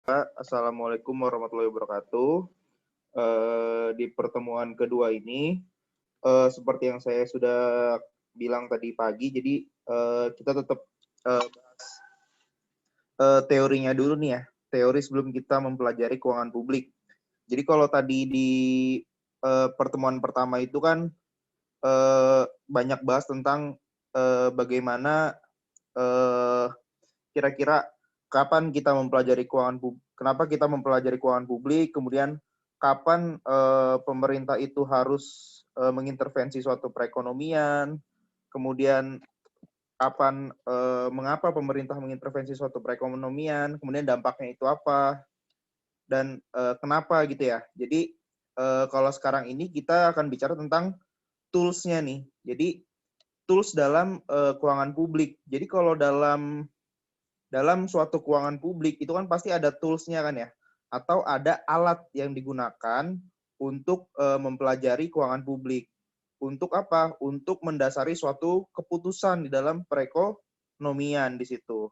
Assalamualaikum warahmatullahi wabarakatuh. Di pertemuan kedua ini, seperti yang saya sudah bilang tadi pagi, jadi kita tetap bahas teorinya dulu nih ya, teori sebelum kita mempelajari keuangan publik. Jadi kalau tadi di pertemuan pertama itu kan banyak bahas tentang bagaimana kira-kira kapan kita mempelajari keuangan publik, kenapa kita mempelajari keuangan publik, kemudian kapan pemerintah itu harus mengintervensi suatu perekonomian, kemudian kapan mengapa pemerintah mengintervensi suatu perekonomian, kemudian dampaknya itu apa, dan kenapa gitu ya. Jadi kalau sekarang ini kita akan bicara tentang tools-nya nih. Jadi tools dalam keuangan publik. Jadi kalau dalam suatu keuangan publik itu kan pasti ada tools-nya kan ya, atau ada alat yang digunakan untuk mempelajari keuangan publik. Untuk apa? Untuk mendasari suatu keputusan di dalam perekonomian di situ.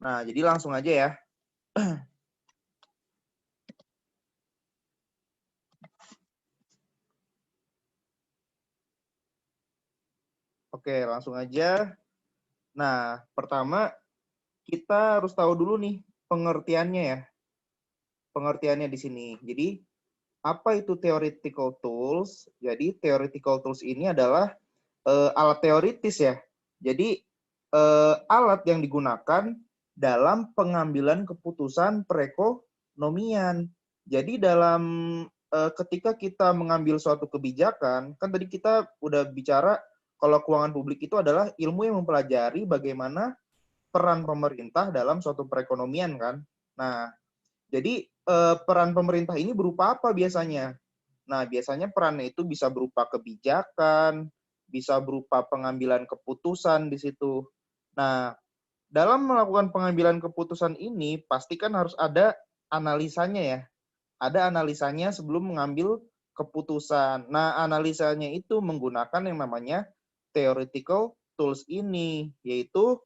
Nah, jadi langsung aja ya. Oke, langsung aja. Nah, pertama kita harus tahu dulu nih pengertiannya ya. Pengertiannya di sini. Jadi, apa itu theoretical tools? Jadi, theoretical tools ini adalah alat teoritis ya. Jadi, alat yang digunakan dalam pengambilan keputusan perekonomian. Jadi, dalam ketika kita mengambil suatu kebijakan, kan tadi kita udah bicara kalau keuangan publik itu adalah ilmu yang mempelajari bagaimana peran pemerintah dalam suatu perekonomian kan. Nah, jadi peran pemerintah ini berupa apa biasanya? Nah, biasanya perannya itu bisa berupa kebijakan, bisa berupa pengambilan keputusan di situ. Nah, dalam melakukan pengambilan keputusan ini, pastikan harus ada analisanya ya. Ada analisanya sebelum mengambil keputusan. Nah, analisanya itu menggunakan yang namanya theoretical tools ini, yaitu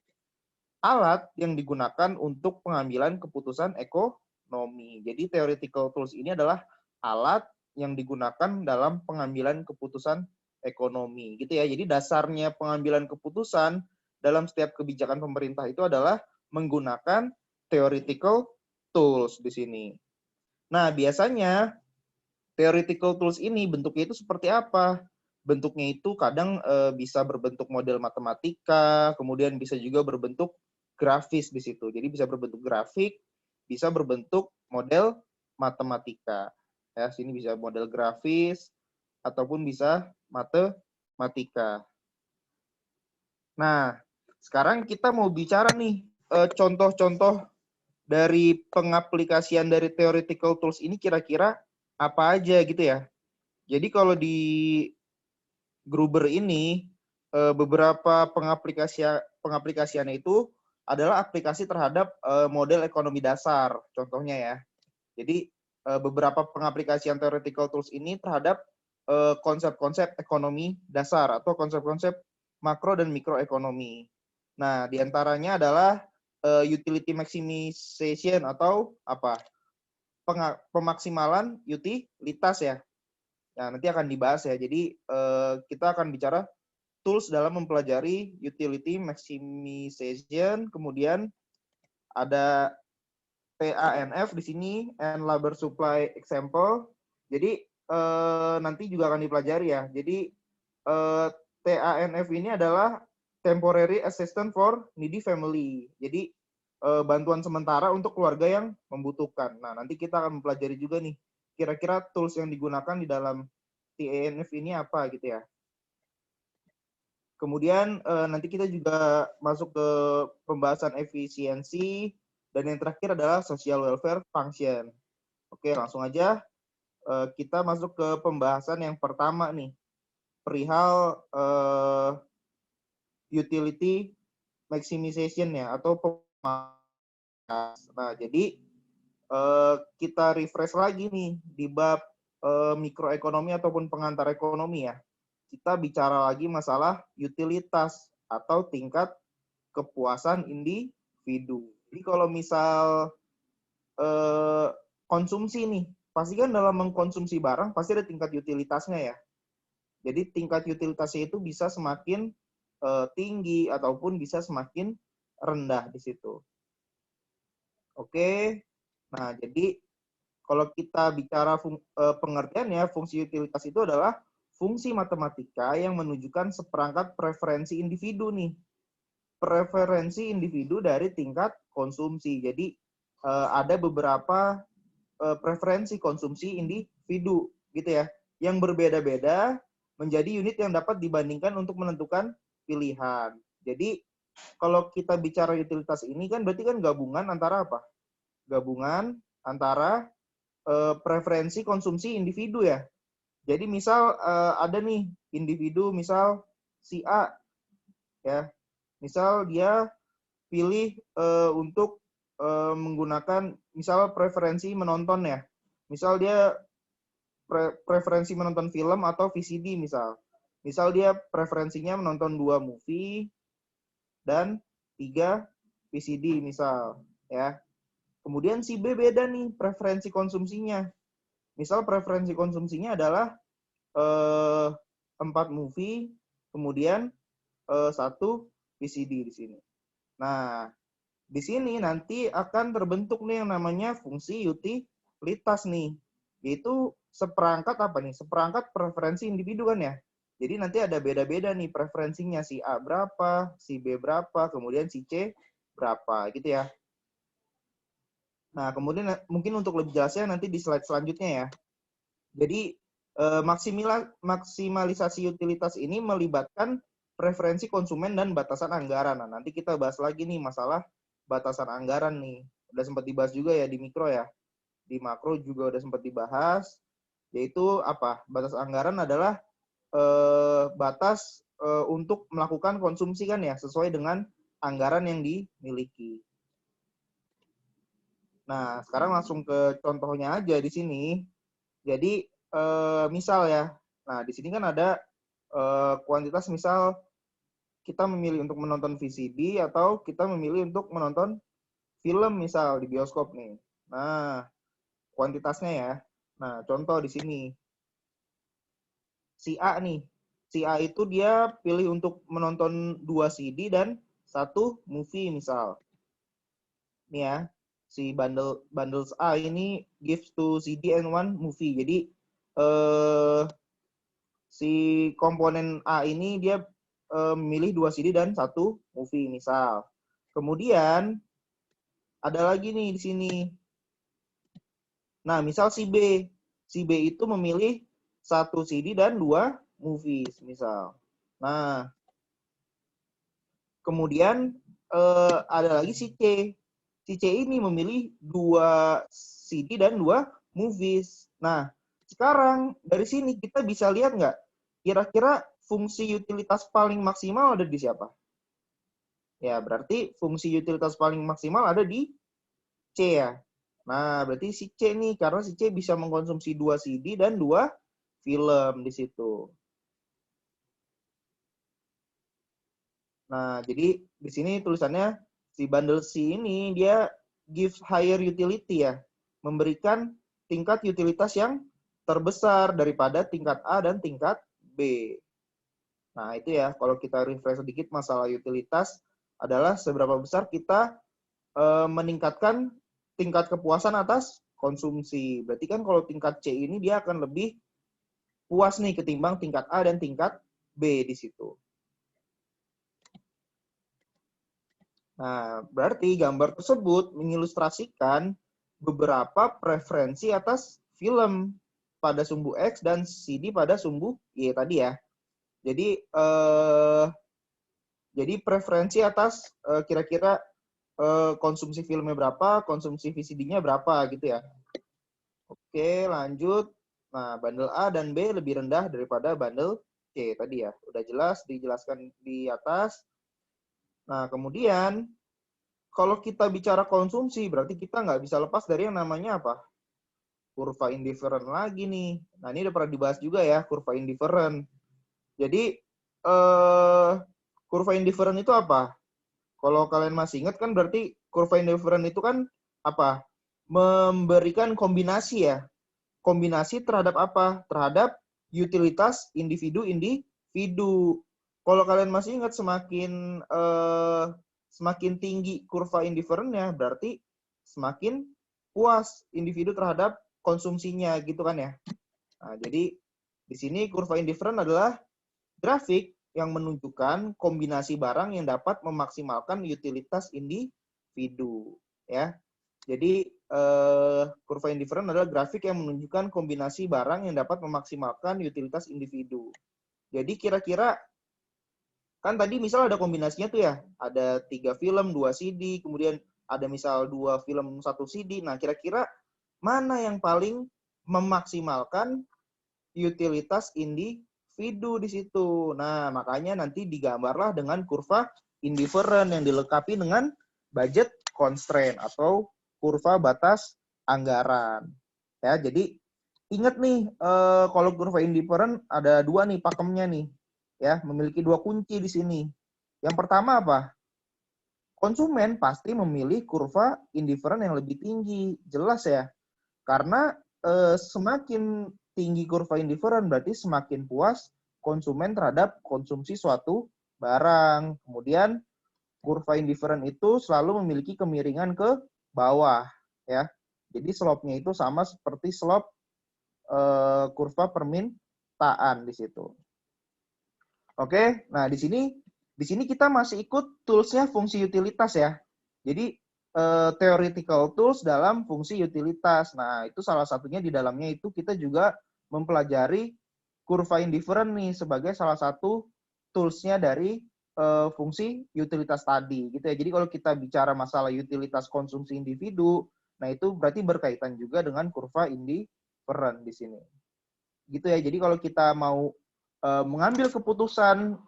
alat yang digunakan untuk pengambilan keputusan ekonomi. Jadi theoretical tools ini adalah alat yang digunakan dalam pengambilan keputusan ekonomi gitu ya. Jadi dasarnya pengambilan keputusan dalam setiap kebijakan pemerintah itu adalah menggunakan theoretical tools di sini. Nah, biasanya theoretical tools ini bentuknya itu seperti apa? Bentuknya itu kadang bisa berbentuk model matematika, kemudian bisa juga berbentuk grafis di situ. Jadi bisa berbentuk grafik, bisa berbentuk model matematika. Ya, sini bisa model grafis ataupun bisa matematika. Nah, sekarang kita mau bicara nih contoh-contoh dari pengaplikasian dari theoretical tools ini kira-kira apa aja gitu ya. Jadi kalau di Gruber ini beberapa pengaplikasiannya itu adalah aplikasi terhadap model ekonomi dasar, contohnya ya. Jadi beberapa pengaplikasian theoretical tools ini terhadap konsep-konsep ekonomi dasar atau konsep-konsep makro dan mikroekonomi. Nah, diantaranya adalah utility maximization atau apa? Pemaksimalan utilitas ya. Nah, nanti akan dibahas ya. Jadi kita akan bicara tools dalam mempelajari utility maximization, kemudian ada TANF di sini, and labor supply example. Jadi nanti juga akan dipelajari ya. Jadi TANF ini adalah temporary assistance for needy family. Jadi bantuan sementara untuk keluarga yang membutuhkan. Nah, nanti kita akan mempelajari juga nih kira-kira tools yang digunakan di dalam TANF ini apa gitu ya. Kemudian nanti kita juga masuk ke pembahasan efisiensi, dan yang terakhir adalah social welfare function. Oke, langsung aja kita masuk ke pembahasan yang pertama nih, perihal utility maximization ya, atau nah, jadi kita refresh lagi nih di bab mikroekonomi ataupun pengantar ekonomi ya. Kita bicara lagi masalah utilitas atau tingkat kepuasan individu. Jadi kalau misal konsumsi nih. Pasti kan dalam mengkonsumsi barang pasti ada tingkat utilitasnya ya. Jadi tingkat utilitasnya itu bisa semakin tinggi ataupun bisa semakin rendah di situ. Oke. Nah, jadi kalau kita bicara pengertiannya, fungsi utilitas itu adalah fungsi matematika yang menunjukkan seperangkat preferensi individu nih. Preferensi individu dari tingkat konsumsi. Jadi ada beberapa preferensi konsumsi individu gitu ya, yang berbeda-beda menjadi unit yang dapat dibandingkan untuk menentukan pilihan. Jadi kalau kita bicara utilitas ini kan berarti kan gabungan antara apa? Gabungan antara preferensi konsumsi individu ya. Jadi misal ada nih individu misal si A ya. Misal dia pilih untuk menggunakan misal preferensi menonton ya. Misal dia preferensi menonton film atau VCD misal. Misal dia preferensinya menonton 2 movie dan 3 VCD misal ya. Kemudian si B beda nih preferensi konsumsinya. Misal preferensi konsumsinya adalah 4 movie, kemudian 1 VCD di sini. Nah, di sini nanti akan terbentuk nih yang namanya fungsi utilitas nih. Yaitu seperangkat apa nih? Seperangkat preferensi individu kan ya. Jadi nanti ada beda-beda nih preferensinya. Si A berapa, si B berapa, kemudian si C berapa gitu ya. Nah, kemudian mungkin untuk lebih jelasnya nanti di slide selanjutnya ya. Jadi maksimalisasi utilitas ini melibatkan preferensi konsumen dan batasan anggaran. Nah, nanti kita bahas lagi nih masalah batasan anggaran nih. Udah sempat dibahas juga ya di mikro ya. Di makro juga udah sempat dibahas. Yaitu apa? Batas anggaran adalah batas untuk melakukan konsumsi kan ya, sesuai dengan anggaran yang dimiliki. Nah, sekarang langsung ke contohnya aja di sini. Jadi misal ya, nah di sini kan ada kuantitas misal kita memilih untuk menonton VCD atau kita memilih untuk menonton film misal di bioskop nih. Nah, kuantitasnya ya. Nah, contoh di sini. Si A nih. Si A itu dia pilih untuk menonton 2 CD dan 1 movie misal. Nih ya. Si bundles A ini gives to CD and 1 movie. Jadi si komponen A ini dia memilih 2 CD dan 1 movie misal. Kemudian ada lagi nih di sini. Nah, misal si B. Si B itu memilih 1 CD dan 2 movies misal. Nah, kemudian ada lagi si C. Si C ini memilih 2 CD dan 2 movies. Nah, sekarang dari sini kita bisa lihat nggak kira-kira fungsi utilitas paling maksimal ada di siapa? Ya, berarti fungsi utilitas paling maksimal ada di C ya. Nah, berarti si C nih, karena si C bisa mengkonsumsi 2 CD dan 2 film di situ. Nah, jadi di sini tulisannya si bundle C ini dia gives higher utility ya. Memberikan tingkat utilitas yang terbesar daripada tingkat A dan tingkat B. Nah, itu ya, kalau kita refresh sedikit masalah utilitas adalah seberapa besar kita meningkatkan tingkat kepuasan atas konsumsi. Berarti kan kalau tingkat C ini dia akan lebih puas nih ketimbang tingkat A dan tingkat B di situ. Nah, berarti gambar tersebut mengilustrasikan beberapa preferensi atas film pada sumbu X dan CD pada sumbu Y tadi ya. Jadi preferensi atas kira-kira konsumsi filmnya berapa, konsumsi VCD-nya berapa gitu ya. Oke, lanjut. Nah, bundle A dan B lebih rendah daripada bundle C tadi ya. Udah jelas dijelaskan di atas. Nah, kemudian kalau kita bicara konsumsi, berarti kita nggak bisa lepas dari yang namanya apa? Kurva indifferent lagi nih. Nah, ini udah pernah dibahas juga ya, kurva indifferent. Jadi, kurva indifferent itu apa? Kalau kalian masih ingat kan berarti kurva indifferent itu kan apa? memberikan kombinasi ya. Kombinasi terhadap apa? Terhadap utilitas individu. Kalau kalian masih ingat semakin tinggi kurva indiferentnya, berarti semakin puas individu terhadap konsumsinya, gitu kan ya. Nah, jadi di sini kurva indifferent adalah grafik yang menunjukkan kombinasi barang yang dapat memaksimalkan utilitas individu, ya. Jadi kurva indifferent adalah grafik yang menunjukkan kombinasi barang yang dapat memaksimalkan utilitas individu. Jadi kira-kira kan tadi misal ada kombinasinya tuh ya, ada 3 film, 2 CD, kemudian ada misal 2 film, 1 CD. Nah, kira-kira mana yang paling memaksimalkan utilitas individu di situ. Nah, makanya nanti digambarlah dengan kurva indifferent yang dilengkapi dengan budget constraint atau kurva batas anggaran. Ya, jadi ingat nih, kalau kurva indifferent ada 2 nih pakemnya nih. Ya, memiliki 2 kunci di sini. Yang pertama apa? Konsumen pasti memilih kurva indifferent yang lebih tinggi. Jelas ya. Karena semakin tinggi kurva indifferent berarti semakin puas konsumen terhadap konsumsi suatu barang. Kemudian kurva indifferent itu selalu memiliki kemiringan ke bawah, ya. Jadi slope-nya itu sama seperti slope kurva permintaan di situ. Oke, nah di sini kita masih ikut tools-nya fungsi utilitas ya. Jadi theoretical tools dalam fungsi utilitas. Nah, itu salah satunya di dalamnya itu kita juga mempelajari kurva indifferent nih sebagai salah satu tools-nya dari fungsi utilitas tadi gitu ya. Jadi kalau kita bicara masalah utilitas konsumsi individu, nah itu berarti berkaitan juga dengan kurva indifferent di sini. Gitu ya. Jadi kalau kita mau mengambil keputusan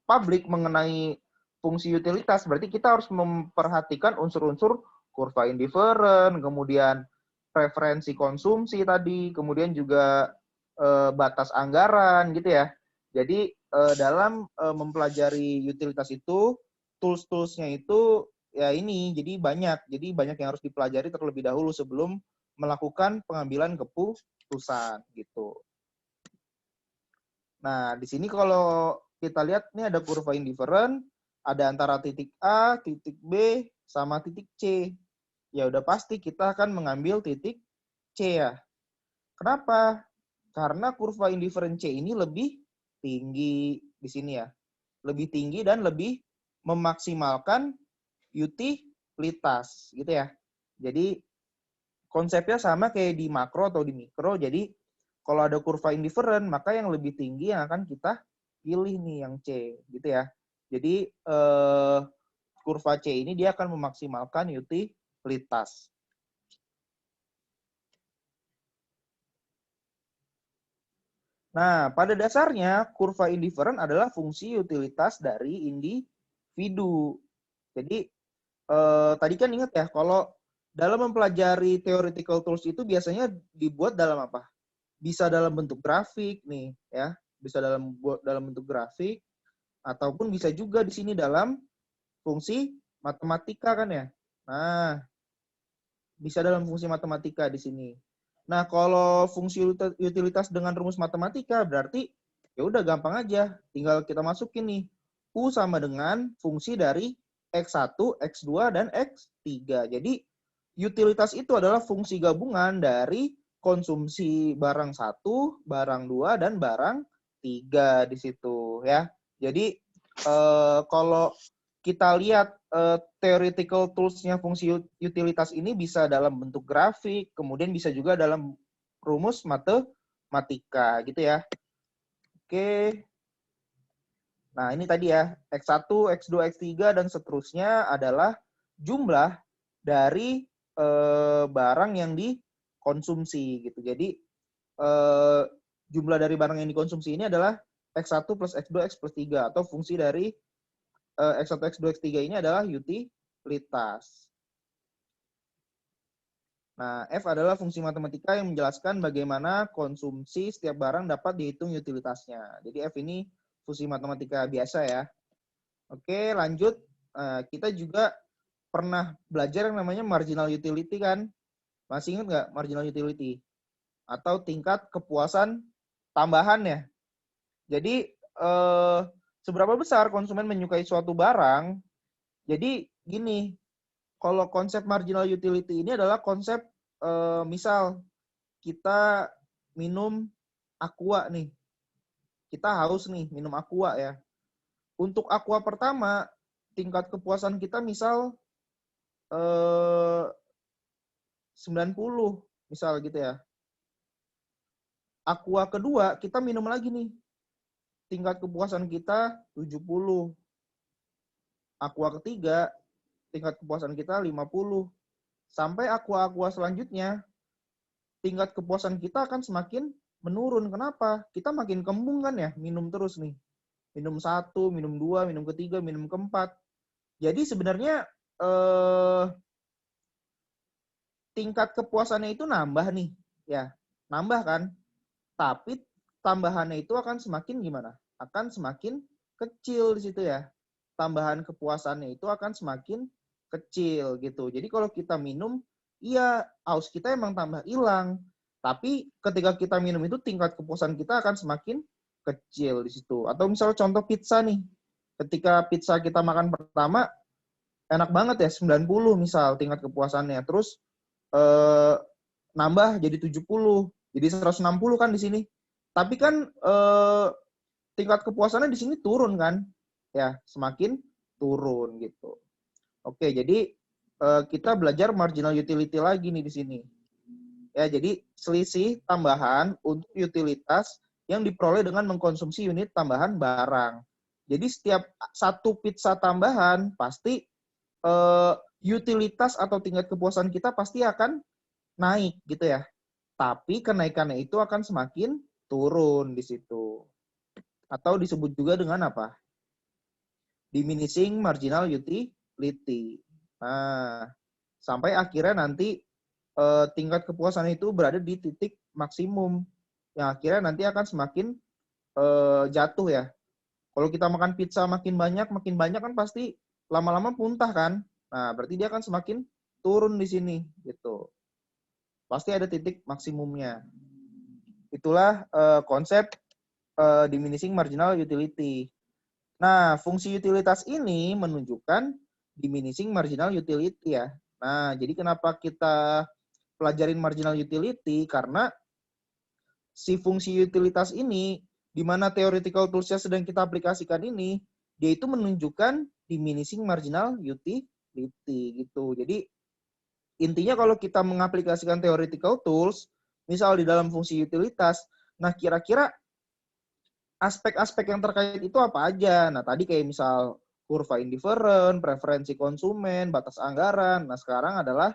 publik mengenai fungsi utilitas, berarti kita harus memperhatikan unsur-unsur kurva indifferent, kemudian preferensi konsumsi tadi, kemudian juga batas anggaran gitu ya. Jadi dalam mempelajari utilitas itu, tools-toolsnya itu ya ini, jadi banyak yang harus dipelajari terlebih dahulu sebelum melakukan pengambilan keputusan gitu. Nah, di sini kalau kita lihat ini ada kurva indifferent, ada antara titik A, titik B, sama titik C. Ya udah pasti kita akan mengambil titik C ya. Kenapa? Karena kurva indifferent C ini lebih tinggi di sini ya. Lebih tinggi dan lebih memaksimalkan utilitas gitu ya. Jadi konsepnya sama kayak di makro atau di mikro. Jadi kalau ada kurva indifferent, maka yang lebih tinggi yang akan kita pilih nih yang C, gitu ya. Jadi kurva C ini dia akan memaksimalkan utilitas. Nah, pada dasarnya kurva indifferent adalah fungsi utilitas dari individu. Jadi tadi kan ingat ya, kalau dalam mempelajari theoretical tools itu biasanya dibuat dalam apa? Bisa dalam bentuk grafik nih ya, bisa dalam bentuk grafik ataupun bisa juga di sini dalam fungsi matematika kan ya. Nah, bisa dalam fungsi matematika di sini. Nah, kalau fungsi utilitas dengan rumus matematika berarti ya udah gampang aja, tinggal kita masukin nih. U sama dengan fungsi dari X1, X2 dan X3. Jadi utilitas itu adalah fungsi gabungan dari konsumsi barang 1, barang 2 dan barang 3 di situ ya. Jadi kalau kita lihat theoretical tools-nya fungsi utilitas ini bisa dalam bentuk grafik, kemudian bisa juga dalam rumus matematika gitu ya. Oke. Nah, ini tadi ya, X1, X2, X3 dan seterusnya adalah jumlah dari barang yang dikonsumsi gitu. Jadi jumlah dari barang yang dikonsumsi ini adalah X1 plus X2 X plus 3 atau fungsi dari X1, X2, X3 ini adalah utilitas. Nah, F adalah fungsi matematika yang menjelaskan bagaimana konsumsi setiap barang dapat dihitung utilitasnya. Jadi F ini fungsi matematika biasa ya. Oke, lanjut. Kita juga pernah belajar yang namanya marginal utility kan? Masih ingat nggak marginal utility? Atau tingkat kepuasan tambahan ya. Jadi seberapa besar konsumen menyukai suatu barang? Jadi gini, kalau konsep marginal utility ini adalah konsep misal kita minum aqua nih. Kita haus nih minum aqua ya. Untuk aqua pertama, tingkat kepuasan kita misal 90 misal gitu ya. Aqua kedua kita minum lagi nih. Tingkat kepuasan kita 70. Aqua ketiga tingkat kepuasan kita 50. Sampai aqua-aqua selanjutnya tingkat kepuasan kita akan semakin menurun. Kenapa? Kita makin kembung kan ya, minum terus nih. Minum 1, minum 2, minum ketiga, minum keempat. Jadi sebenarnya tingkat kepuasannya itu nambah nih, ya, nambah kan. Tapi tambahannya itu akan semakin gimana? Akan semakin kecil di situ ya. Tambahan kepuasannya itu akan semakin kecil gitu. Jadi kalau kita minum, iya haus kita emang tambah hilang. Tapi ketika kita minum itu tingkat kepuasan kita akan semakin kecil di situ. Atau misalnya contoh pizza nih. Ketika pizza kita makan pertama, enak banget ya, 90 misal tingkat kepuasannya. Terus nambah jadi 70. Jadi 160 kan di sini. Tapi kan tingkat kepuasannya di sini turun kan. Ya, semakin turun gitu. Oke, jadi kita belajar marginal utility lagi nih di sini. Ya, jadi selisih tambahan untuk utilitas yang diperoleh dengan mengkonsumsi unit tambahan barang. Jadi setiap satu pizza tambahan pasti utilitas atau tingkat kepuasan kita pasti akan naik gitu ya. Tapi kenaikannya itu akan semakin turun di situ. Atau disebut juga dengan apa? Diminishing marginal utility. Nah, sampai akhirnya nanti tingkat kepuasan itu berada di titik maksimum yang akhirnya nanti akan semakin jatuh ya. Kalau kita makan pizza makin banyak kan pasti lama-lama puntah kan. Nah, berarti dia akan semakin turun di sini gitu. Pasti ada titik maksimumnya. Itulah konsep diminishing marginal utility. Nah, fungsi utilitas ini menunjukkan diminishing marginal utility ya. Nah, jadi kenapa kita pelajarin marginal utility? Karena si fungsi utilitas ini, di mana theoretical tools-nya sedang kita aplikasikan ini, dia itu menunjukkan diminishing marginal utility gitu. Jadi intinya kalau kita mengaplikasikan theoretical tools, misal di dalam fungsi utilitas, nah kira-kira aspek-aspek yang terkait itu apa aja? Nah, tadi kayak misal kurva indifferent, preferensi konsumen, batas anggaran. Nah, sekarang adalah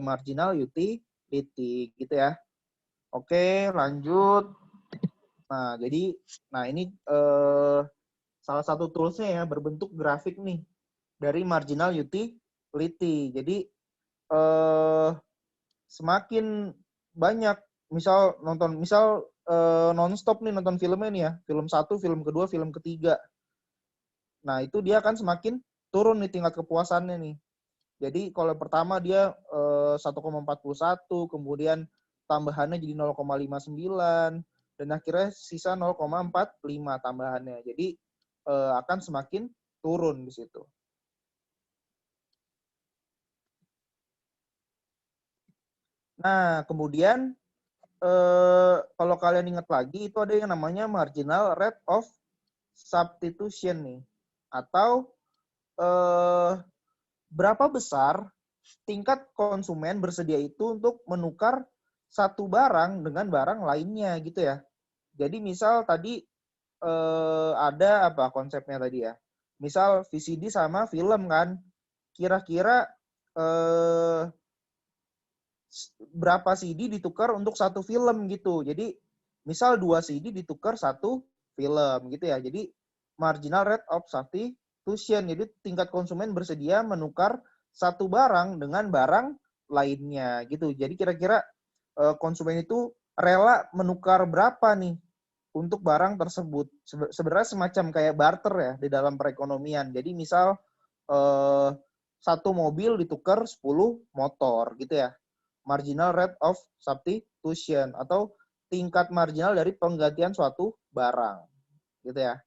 marginal utility gitu ya. Oke, lanjut. Nah, jadi ini salah satu toolsnya ya berbentuk grafik nih dari marginal utility. Jadi semakin banyak misal nonstop nih nonton filmnya nih ya, film 1, film kedua, film ketiga. Nah, itu dia akan semakin turun nih tingkat kepuasannya nih. Jadi kalau pertama dia 1,41, kemudian tambahannya jadi 0,59 dan akhirnya sisa 0,45 tambahannya. Jadi akan semakin turun di situ. Nah, kemudian kalau kalian ingat lagi itu ada yang namanya marginal rate of substitution nih, atau berapa besar tingkat konsumen bersedia itu untuk menukar satu barang dengan barang lainnya gitu ya. Jadi misal tadi ada apa konsepnya tadi ya. Misal VCD sama film kan, kira-kira berapa CD ditukar untuk satu film gitu. Jadi misal 2 CD ditukar satu film gitu ya. Jadi marginal rate of substitution. Jadi tingkat konsumen bersedia menukar satu barang dengan barang lainnya gitu. Jadi kira-kira konsumen itu rela menukar berapa nih untuk barang tersebut. Sebenarnya semacam kayak barter ya di dalam perekonomian. Jadi misal satu mobil ditukar 10 motor gitu ya. Marginal rate of substitution atau tingkat marginal dari penggantian suatu barang gitu ya.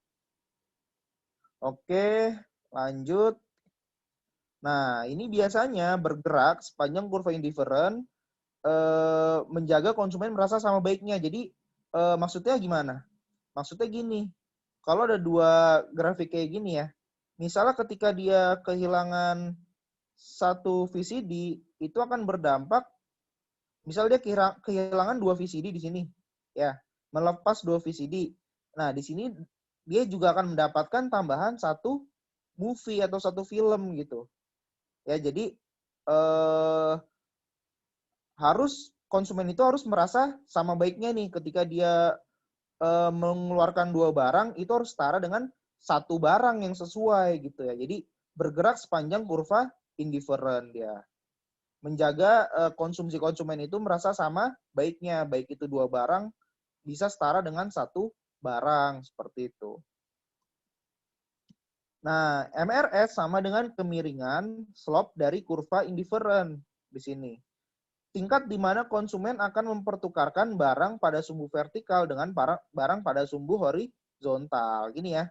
Oke, lanjut. Nah, ini biasanya bergerak sepanjang kurva indifferent menjaga konsumen merasa sama baiknya. Jadi maksudnya gimana? Maksudnya gini, kalau ada dua grafik kayak gini ya, misalnya ketika dia kehilangan satu VCD, itu akan berdampak, misal dia kehilangan dua VCD di sini, ya, melepas dua VCD. Nah, di sini dia juga akan mendapatkan tambahan satu movie atau satu film gitu. Ya, jadi konsumen itu harus merasa sama baiknya nih ketika dia mengeluarkan dua barang itu harus setara dengan satu barang yang sesuai gitu ya. Jadi bergerak sepanjang kurva indifferent dia. Menjaga konsumsi konsumen itu merasa sama baiknya, baik itu dua barang bisa setara dengan satu barang seperti itu. Nah, MRS sama dengan kemiringan slope dari kurva indifferent di sini. Tingkat di mana konsumen akan mempertukarkan barang pada sumbu vertikal dengan barang pada sumbu horizontal. Gini ya.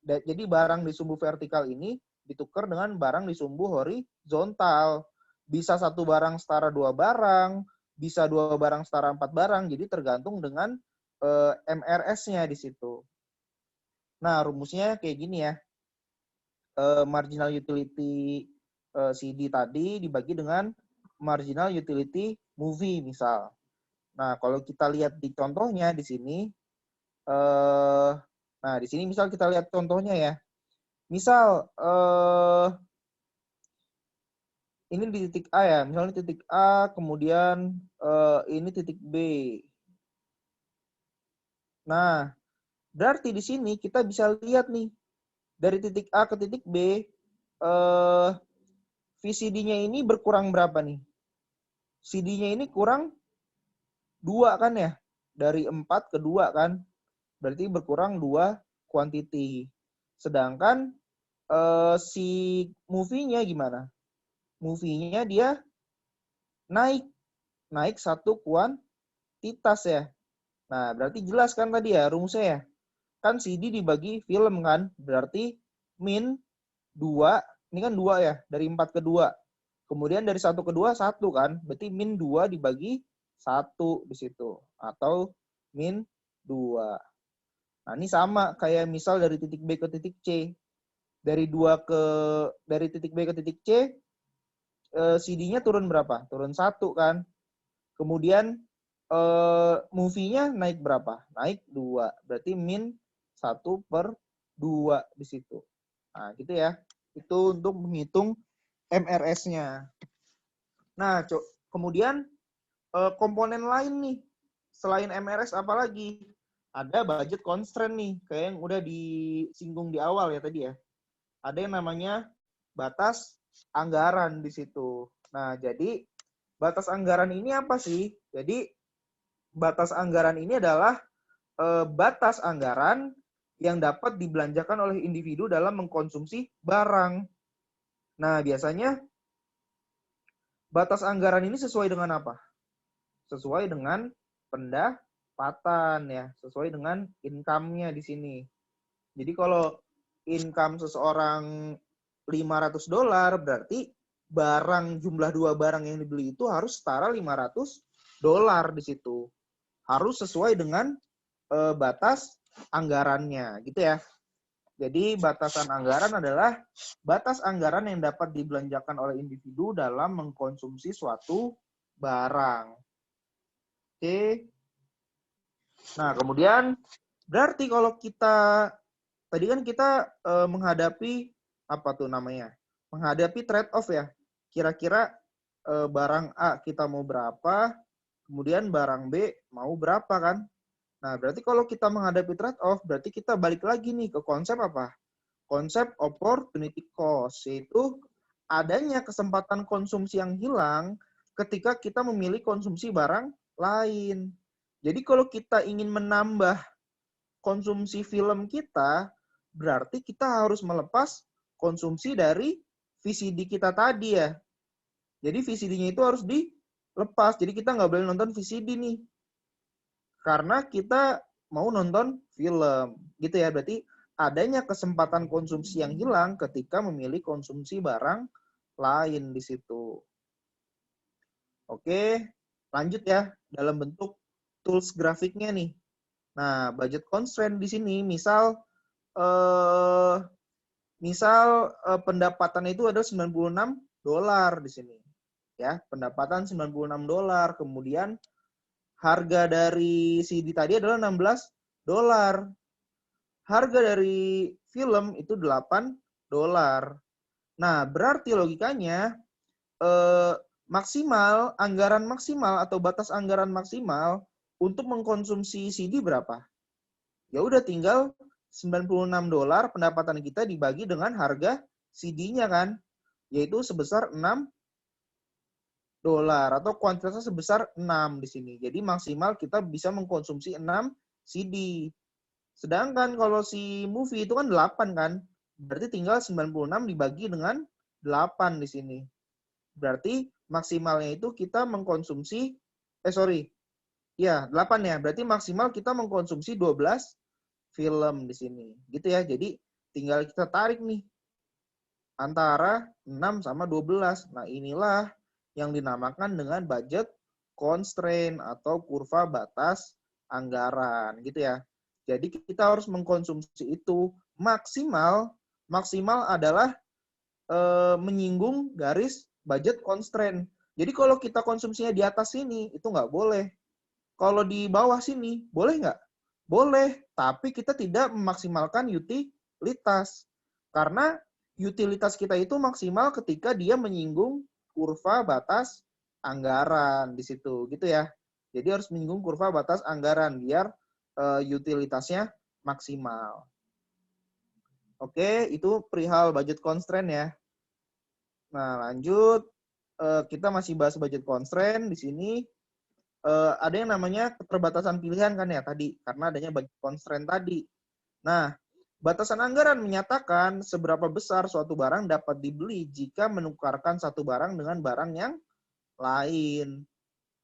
Jadi barang di sumbu vertikal ini ditukar dengan barang di sumbu horizontal. Bisa satu barang setara dua barang, bisa dua barang setara 4 barang. Jadi tergantung dengan MRS-nya di situ. Nah, rumusnya kayak gini ya. Marginal utility CD tadi dibagi dengan marginal utility movie misal. Nah, kalau kita lihat di contohnya di sini, nah di sini misal kita lihat contohnya ya. Misal ini di titik A ya, misalnya titik A, kemudian ini titik B. Nah, berarti di sini kita bisa lihat nih dari titik A ke titik B, VCD-nya ini berkurang berapa nih? CD-nya ini kurang 2 kan ya? Dari 4 ke 2 kan? Berarti berkurang 2 quantity. Sedangkan si movie-nya gimana? Movie-nya dia naik 1 kuantitas ya. Nah, berarti jelas kan tadi ya rumusnya ya? Kan CD dibagi film kan? Berarti min 2, ini kan 2 ya, dari 4 ke 2. Kemudian dari 1 ke 2, 1 kan? Berarti min 2 dibagi 1 di situ. Atau min 2. Nah, ini sama kayak misal dari titik B ke titik C. Dari titik B ke titik C, CD-nya turun berapa? Turun 1 kan? Kemudian movie-nya naik berapa? Naik 2. Berarti min 1 per 2 di situ. Nah, gitu ya. Itu untuk menghitung MRS-nya. Nah, kemudian komponen lain nih. Selain MRS apalagi? Ada budget constraint nih. Kayak yang udah disinggung di awal ya tadi ya. Ada yang namanya batas anggaran di situ. Nah, jadi batas anggaran ini apa sih? Jadi batas anggaran ini adalah batas anggaran yang dapat dibelanjakan oleh individu dalam mengkonsumsi barang. Nah, biasanya batas anggaran ini sesuai dengan apa? Sesuai dengan pendapatan ya, sesuai dengan income-nya di sini. Jadi kalau income seseorang $500 berarti jumlah dua barang yang dibeli itu harus setara $500 di situ. Harus sesuai dengan batas anggarannya gitu ya. Jadi batasan anggaran adalah batas anggaran yang dapat dibelanjakan oleh individu dalam mengkonsumsi suatu barang. Oke. Nah, kemudian berarti kalau tadi kan kita menghadapi apa tuh namanya? Menghadapi trade off ya. Kira-kira barang A kita mau berapa, kemudian barang B mau berapa kan? Nah, berarti kalau kita menghadapi trade off, berarti kita balik lagi nih ke konsep apa? Konsep opportunity cost, yaitu adanya kesempatan konsumsi yang hilang ketika kita memilih konsumsi barang lain. Jadi kalau kita ingin menambah konsumsi film kita, berarti kita harus melepas konsumsi dari VCD kita tadi ya. Jadi VCD-nya itu harus dilepas. Jadi kita nggak boleh nonton VCD nih. Karena kita mau nonton film. Gitu ya. Berarti adanya kesempatan konsumsi yang hilang ketika memilih konsumsi barang lain di situ. Oke, lanjut ya. Dalam bentuk tools grafiknya nih. Nah, budget constraint di sini misal pendapatan itu ada $96 di sini. Ya, pendapatan $96. Kemudian harga dari CD tadi adalah $16. Harga dari film itu $8. Nah, berarti logikanya anggaran maksimal atau batas anggaran maksimal untuk mengkonsumsi CD berapa? Ya udah tinggal $96 pendapatan kita dibagi dengan harga CD-nya kan, yaitu sebesar $6 atau kuantitasnya sebesar 6 di sini. Jadi maksimal kita bisa mengkonsumsi 6 CD. Sedangkan kalau si movie itu kan 8 kan, berarti tinggal 96 dibagi dengan 8 di sini. Berarti maksimalnya itu kita mengkonsumsi 8 ya. Berarti maksimal kita mengkonsumsi 12 film di sini. Gitu ya. Jadi tinggal kita tarik nih antara 6 sama 12. Nah, inilah yang dinamakan dengan budget constraint atau kurva batas anggaran gitu ya. Jadi kita harus mengkonsumsi itu maksimal adalah menyinggung garis budget constraint. Jadi kalau kita konsumsinya di atas sini itu nggak boleh. Kalau di bawah sini boleh nggak? Boleh, tapi kita tidak memaksimalkan utilitas. Karena utilitas kita itu maksimal ketika dia menyinggung kurva batas anggaran di situ, gitu ya. Jadi harus menyinggung kurva batas anggaran biar utilitasnya maksimal. Oke, itu perihal budget constraint ya. Nah, lanjut. Kita masih bahas budget constraint di sini. Ada yang namanya keterbatasan pilihan kan ya tadi, karena adanya budget constraint tadi. Nah, batasan anggaran menyatakan seberapa besar suatu barang dapat dibeli jika menukarkan satu barang dengan barang yang lain.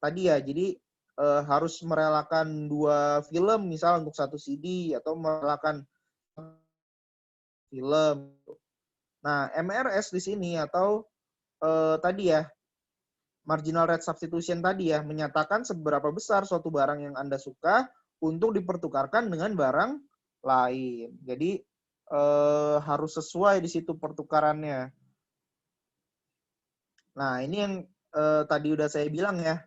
Tadi ya, jadi harus merelakan 2 film misal untuk 1 CD atau merelakan film. Nah, MRS di sini atau tadi ya, marginal rate substitution tadi ya, menyatakan seberapa besar suatu barang yang Anda suka untuk dipertukarkan dengan barang lain. Jadi harus sesuai di situ pertukarannya. Nah, ini yang tadi udah saya bilang ya.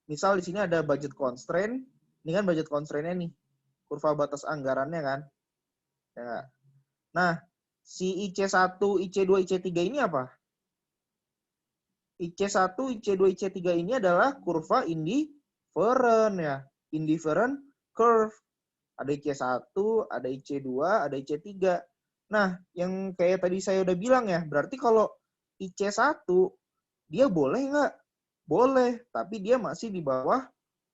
Misal di sini ada budget constraint, ini kan budget constraint-nya nih, kurva batas anggarannya kan. Ya. Nah, si IC1, IC2, IC3 ini apa? IC1, IC2, IC3 ini adalah kurva indifferent ya. Indifferent curve. Ada IC1, ada IC2, ada IC3. Nah, yang kayak tadi saya udah bilang ya, berarti kalau IC1, dia boleh nggak? Boleh, tapi dia masih di bawah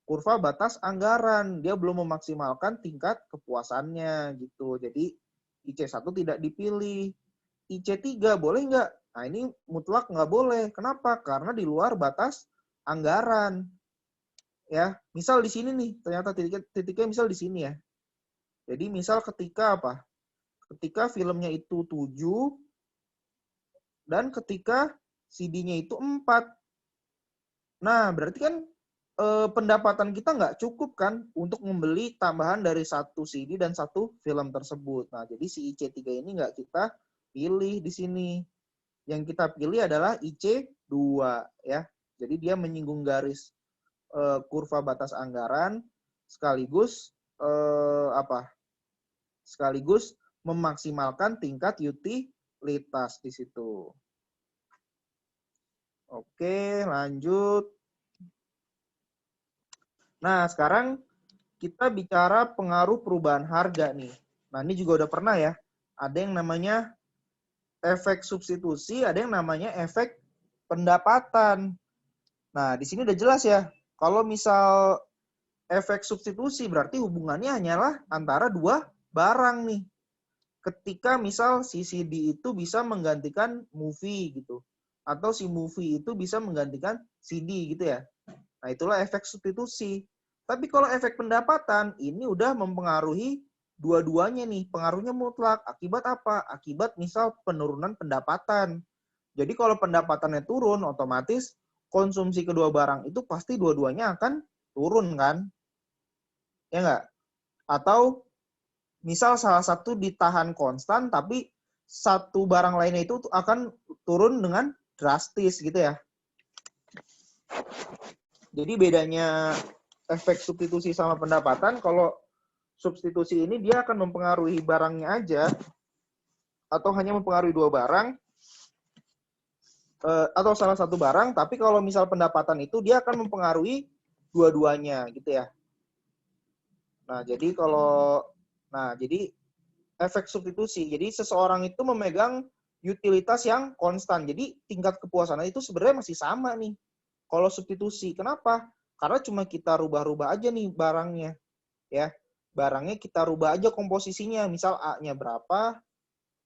kurva batas anggaran. Dia belum memaksimalkan tingkat kepuasannya gitu. Jadi IC1 tidak dipilih. IC3 boleh nggak? Nah, ini mutlak nggak boleh. Kenapa? Karena di luar batas anggaran. Ya, misal di sini nih, ternyata titiknya misal di sini ya. Jadi misal ketika apa? Ketika filmnya itu 7 dan ketika CD-nya itu 4. Nah, berarti kan pendapatan kita nggak cukup kan untuk membeli tambahan dari 1 CD dan 1 film tersebut. Nah, jadi si IC3 ini nggak kita pilih di sini. Yang kita pilih adalah IC2 ya. Jadi dia menyinggung garis kurva batas anggaran sekaligus sekaligus memaksimalkan tingkat utilitas di situ. Oke, lanjut. Nah, sekarang kita bicara pengaruh perubahan harga nih. Nah, ini juga udah pernah ya. Ada yang namanya efek substitusi, ada yang namanya efek pendapatan. Nah, di sini udah jelas ya. Kalau misal efek substitusi berarti hubungannya hanyalah antara 2 barang nih. ketika misal si CD itu bisa menggantikan movie gitu. Atau si movie itu bisa menggantikan CD gitu ya. Nah, itulah efek substitusi. Tapi kalau efek pendapatan, ini udah mempengaruhi dua-duanya nih. Pengaruhnya mutlak. Akibat apa? Akibat misal penurunan pendapatan. Jadi kalau pendapatannya turun, otomatis konsumsi kedua barang itu pasti dua-duanya akan turun kan? Ya nggak? Atau misal salah satu ditahan konstan, tapi satu barang lainnya itu akan turun dengan drastis gitu ya. Jadi bedanya efek substitusi sama pendapatan, kalau substitusi ini dia akan mempengaruhi barangnya aja, atau hanya mempengaruhi dua barang, atau salah satu barang, tapi kalau misal pendapatan itu dia akan mempengaruhi dua-duanya gitu ya. Jadi efek substitusi. Jadi seseorang itu memegang utilitas yang konstan. Jadi tingkat kepuasannya itu sebenarnya masih sama nih. Kalau substitusi, kenapa? Karena cuma kita rubah-rubah aja nih barangnya. Ya, barangnya kita rubah aja komposisinya. Misal A-nya berapa,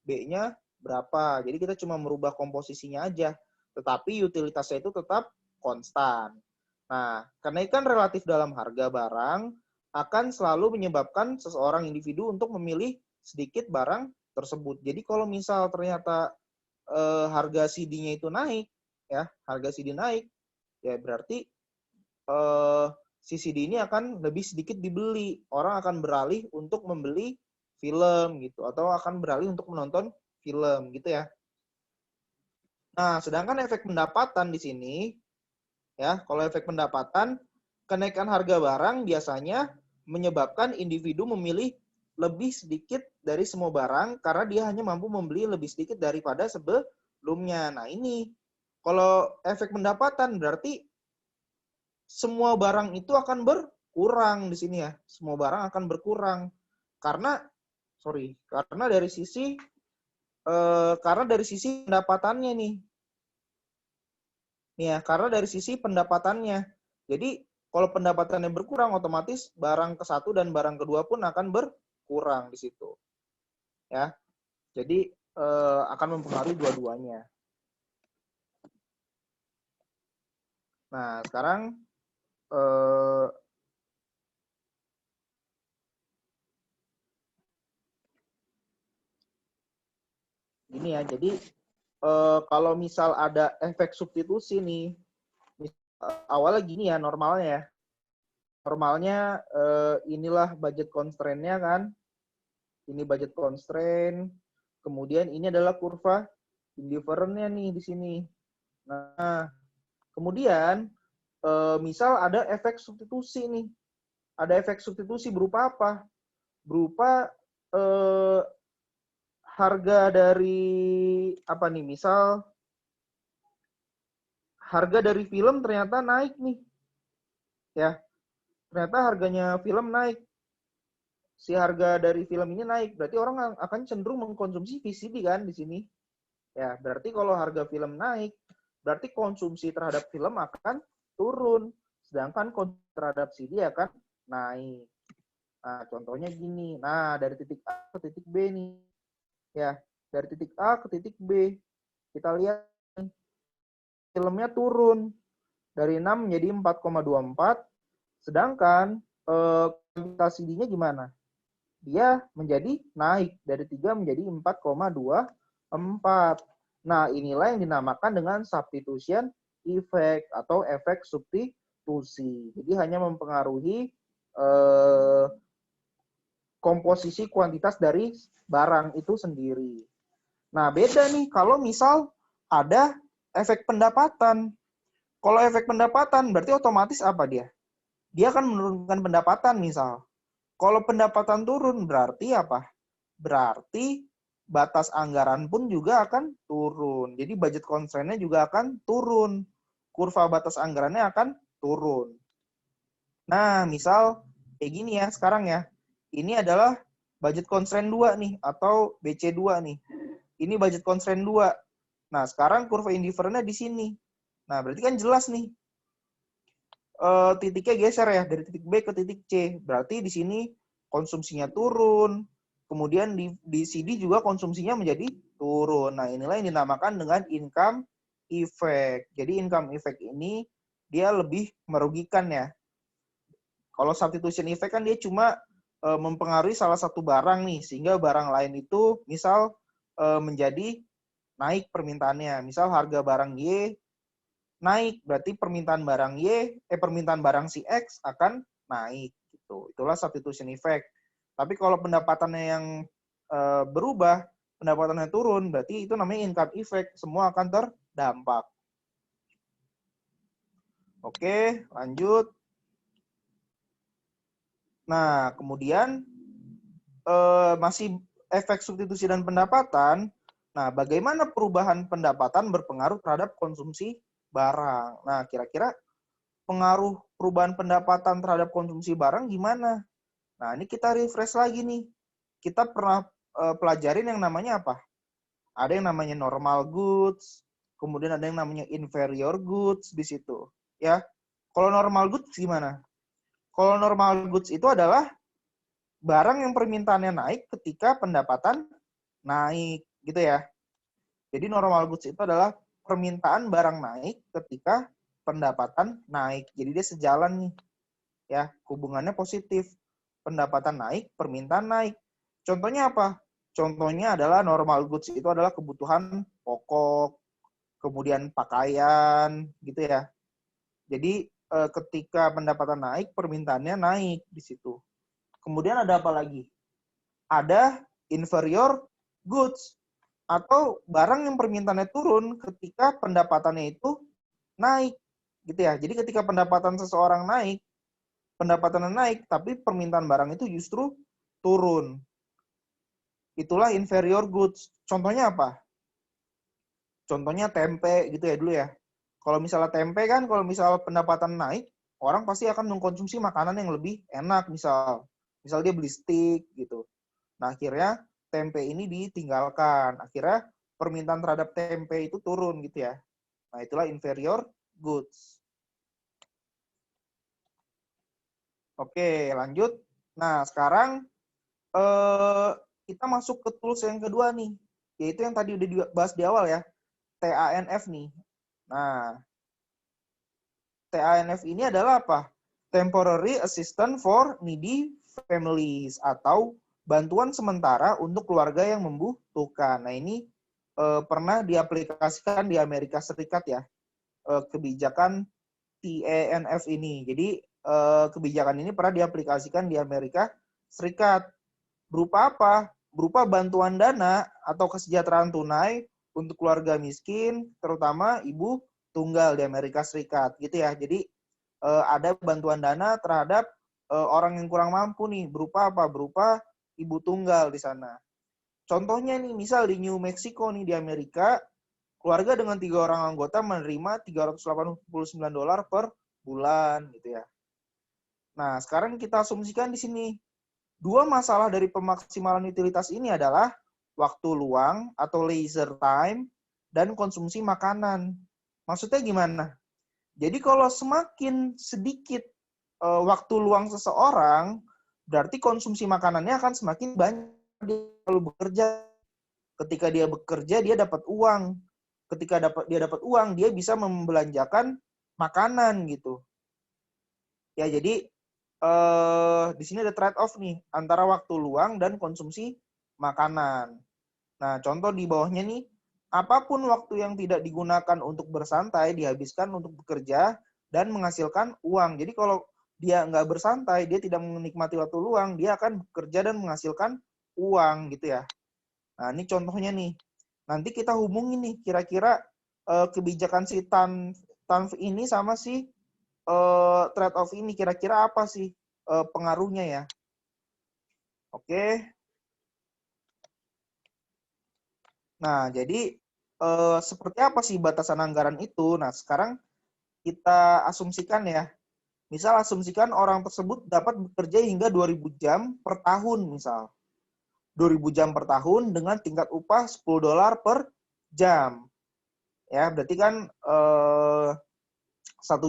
B-nya berapa. Jadi kita cuma merubah komposisinya aja. Tetapi utilitasnya itu tetap konstan. Nah, kenaikan relatif dalam harga barang akan selalu menyebabkan seseorang individu untuk memilih sedikit barang tersebut. Jadi kalau misal ternyata harga CD-nya itu naik, ya harga CD naik, ya berarti si CD ini akan lebih sedikit dibeli. Orang akan beralih untuk membeli film gitu, atau akan beralih untuk menonton film gitu ya. Nah, sedangkan efek pendapatan di sini, ya kalau efek pendapatan, kenaikan harga barang biasanya menyebabkan individu memilih lebih sedikit dari semua barang karena dia hanya mampu membeli lebih sedikit daripada sebelumnya. Nah, ini kalau efek pendapatan berarti semua barang itu akan berkurang di sini ya. Semua barang akan berkurang karena dari sisi pendapatannya nih. Ya, karena dari sisi pendapatannya. Jadi kalau pendapatannya berkurang, otomatis barang ke satu dan barang kedua pun akan berkurang di situ. Ya, jadi akan mempengaruhi dua-duanya. Nah, sekarang gini ya. Jadi kalau misal ada efek substitusi nih, awalnya gini ya normalnya ya. Normalnya inilah budget constraint-nya kan. Ini budget constraint. Kemudian ini adalah kurva indifferent-nya nih di sini. Nah, kemudian misal ada efek substitusi nih. Ada efek substitusi berupa apa? Berupa harga dari apa nih? Misal harga dari film ternyata naik nih. Ya. Ternyata harganya film naik. Si harga dari film ini naik, berarti orang akan cenderung mengkonsumsi VCD kan di sini. Ya, berarti kalau harga film naik, berarti konsumsi terhadap film akan turun, sedangkan konsumsi terhadap CD akan naik. Nah, contohnya gini. Nah, dari titik A ke titik B nih. Ya, dari titik A ke titik B. Kita lihat nih, filmnya turun dari 6 menjadi 4,24, sedangkan kuantitas CD-nya gimana? Dia menjadi naik dari 3 menjadi 4,24. Nah, inilah yang dinamakan dengan substitution effect atau efek substitusi. Jadi hanya mempengaruhi komposisi kuantitas dari barang itu sendiri. Nah, beda nih kalau misal ada efek pendapatan. Kalau efek pendapatan berarti otomatis apa dia? Dia akan menurunkan pendapatan misal. Kalau pendapatan turun berarti apa? Berarti batas anggaran pun juga akan turun. Jadi budget constraint-nya juga akan turun. Kurva batas anggarannya akan turun. Nah, misal kayak gini ya sekarang ya. Ini adalah budget constraint 2 nih atau BC2 nih. Ini budget constraint 2. Nah, sekarang kurva indifferent-nya di sini. Nah, berarti kan jelas nih. Titiknya geser ya dari titik B ke titik C. Berarti di sini konsumsinya turun, kemudian di CD juga konsumsinya menjadi turun. Nah, inilah yang dinamakan dengan income effect. Jadi income effect ini dia lebih merugikan ya. Kalau substitution effect kan dia cuma mempengaruhi salah satu barang nih, sehingga barang lain itu misal menjadi naik permintaannya. Misal harga barang Y naik, berarti permintaan barang si X akan naik gitu. Itulah substitution effect. Tapi kalau pendapatannya yang berubah, pendapatannya turun, berarti itu namanya income effect. Semua akan terdampak. Oke, lanjut. Nah, kemudian masih efek substitusi dan pendapatan. Nah, bagaimana perubahan pendapatan berpengaruh terhadap konsumsi barang? Nah, kira-kira pengaruh perubahan pendapatan terhadap konsumsi barang gimana? Nah, ini kita refresh lagi nih. Kita pernah pelajarin yang namanya apa? Ada yang namanya normal goods, kemudian ada yang namanya inferior goods di situ. Ya, kalau normal goods gimana? Kalau normal goods itu adalah barang yang permintaannya naik ketika pendapatan naik, gitu ya. Jadi normal goods itu adalah permintaan barang naik ketika pendapatan naik. Jadi dia sejalan nih. Ya, hubungannya positif. Pendapatan naik, permintaan naik. Contohnya apa? Contohnya adalah normal goods itu adalah kebutuhan pokok, kemudian pakaian, gitu ya. Jadi ketika pendapatan naik, permintaannya naik di situ. Kemudian ada apa lagi? Ada inferior goods atau barang yang permintaannya turun ketika pendapatannya itu naik, gitu ya. Jadi ketika pendapatan seseorang naik, pendapatannya naik, tapi permintaan barang itu justru turun. Itulah inferior goods. Contohnya apa? Contohnya tempe gitu ya dulu ya. Kalau misalnya tempe kan, kalau misalnya pendapatan naik, orang pasti akan mengkonsumsi makanan yang lebih enak, misal dia beli steak gitu. Nah, akhirnya tempe ini ditinggalkan. Akhirnya permintaan terhadap tempe itu turun gitu ya. Nah, itulah inferior goods. Oke, lanjut. Nah, sekarang kita masuk ke tools yang kedua nih, yaitu yang tadi udah dibahas di awal ya, TANF nih. Nah, TANF ini adalah apa? Temporary Assistance for Needy Families, atau bantuan sementara untuk keluarga yang membutuhkan. Nah, ini pernah diaplikasikan di Amerika Serikat ya, kebijakan TANF ini. Jadi, kebijakan ini pernah diaplikasikan di Amerika Serikat. Berupa apa? Berupa bantuan dana atau kesejahteraan tunai untuk keluarga miskin, terutama ibu tunggal di Amerika Serikat, gitu ya. Jadi ada bantuan dana terhadap orang yang kurang mampu nih, berupa apa? Berupa ibu tunggal di sana. Contohnya nih, misal di New Mexico nih di Amerika, keluarga dengan 3 orang anggota menerima $389 per bulan, gitu ya. Nah, sekarang kita asumsikan di sini. Dua masalah dari pemaksimalan utilitas ini adalah waktu luang atau leisure time dan konsumsi makanan. Maksudnya gimana? Jadi kalau semakin sedikit waktu luang seseorang, berarti konsumsi makanannya akan semakin banyak. Dia kalau bekerja, ketika dia bekerja dia dapat uang. Ketika dia dapat uang, dia bisa membelanjakan makanan gitu. Ya, jadi di sini ada trade off nih antara waktu luang dan konsumsi makanan. Nah, contoh di bawahnya nih, apapun waktu yang tidak digunakan untuk bersantai dihabiskan untuk bekerja dan menghasilkan uang. Jadi kalau dia nggak bersantai, dia tidak menikmati waktu luang, dia akan bekerja dan menghasilkan uang gitu ya. Nah, ini contohnya nih. Nanti kita hubungin nih kira-kira kebijakan si TANF ini sama si trade off ini kira-kira apa sih pengaruhnya ya? Oke. Nah, jadi seperti apa sih batasan anggaran itu? Nah, sekarang kita asumsikan ya. Misal asumsikan orang tersebut dapat bekerja hingga 2.000 jam per tahun misal. 2.000 jam per tahun dengan tingkat upah $10 per jam. Ya, berarti kan 1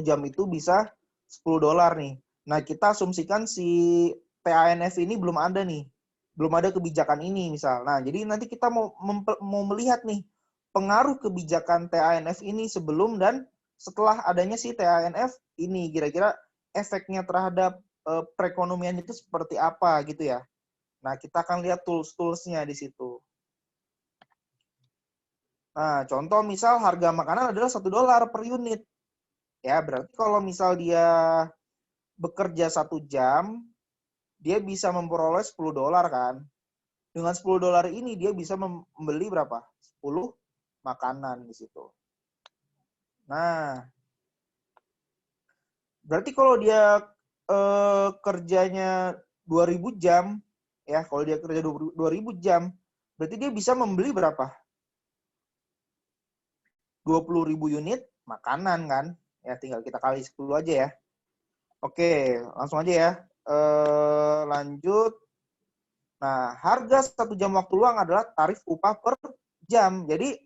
jam itu bisa $10 nih. Nah, kita asumsikan si TANF ini belum ada nih. belum ada kebijakan ini misal. Nah, jadi nanti kita mau melihat nih pengaruh kebijakan TANF ini sebelum dan setelah adanya si TANF ini, kira-kira efeknya terhadap perekonomian itu seperti apa gitu ya. Nah, kita akan lihat tools-toolsnya di situ. Nah, contoh misal harga makanan adalah $1 per unit. Ya, berarti kalau misal dia bekerja 1 jam, dia bisa memperoleh $10 kan. Dengan $10 ini dia bisa membeli berapa? 10 makanan di situ. Nah, berarti kalau dia kerjanya 2.000 jam, ya kalau dia kerja 2.000 jam, berarti dia bisa membeli berapa? 20.000 unit makanan kan? Ya tinggal kita kali 10 aja ya. Oke, langsung aja ya. Lanjut. Nah, harga 1 jam waktu luang adalah tarif upah per jam. Jadi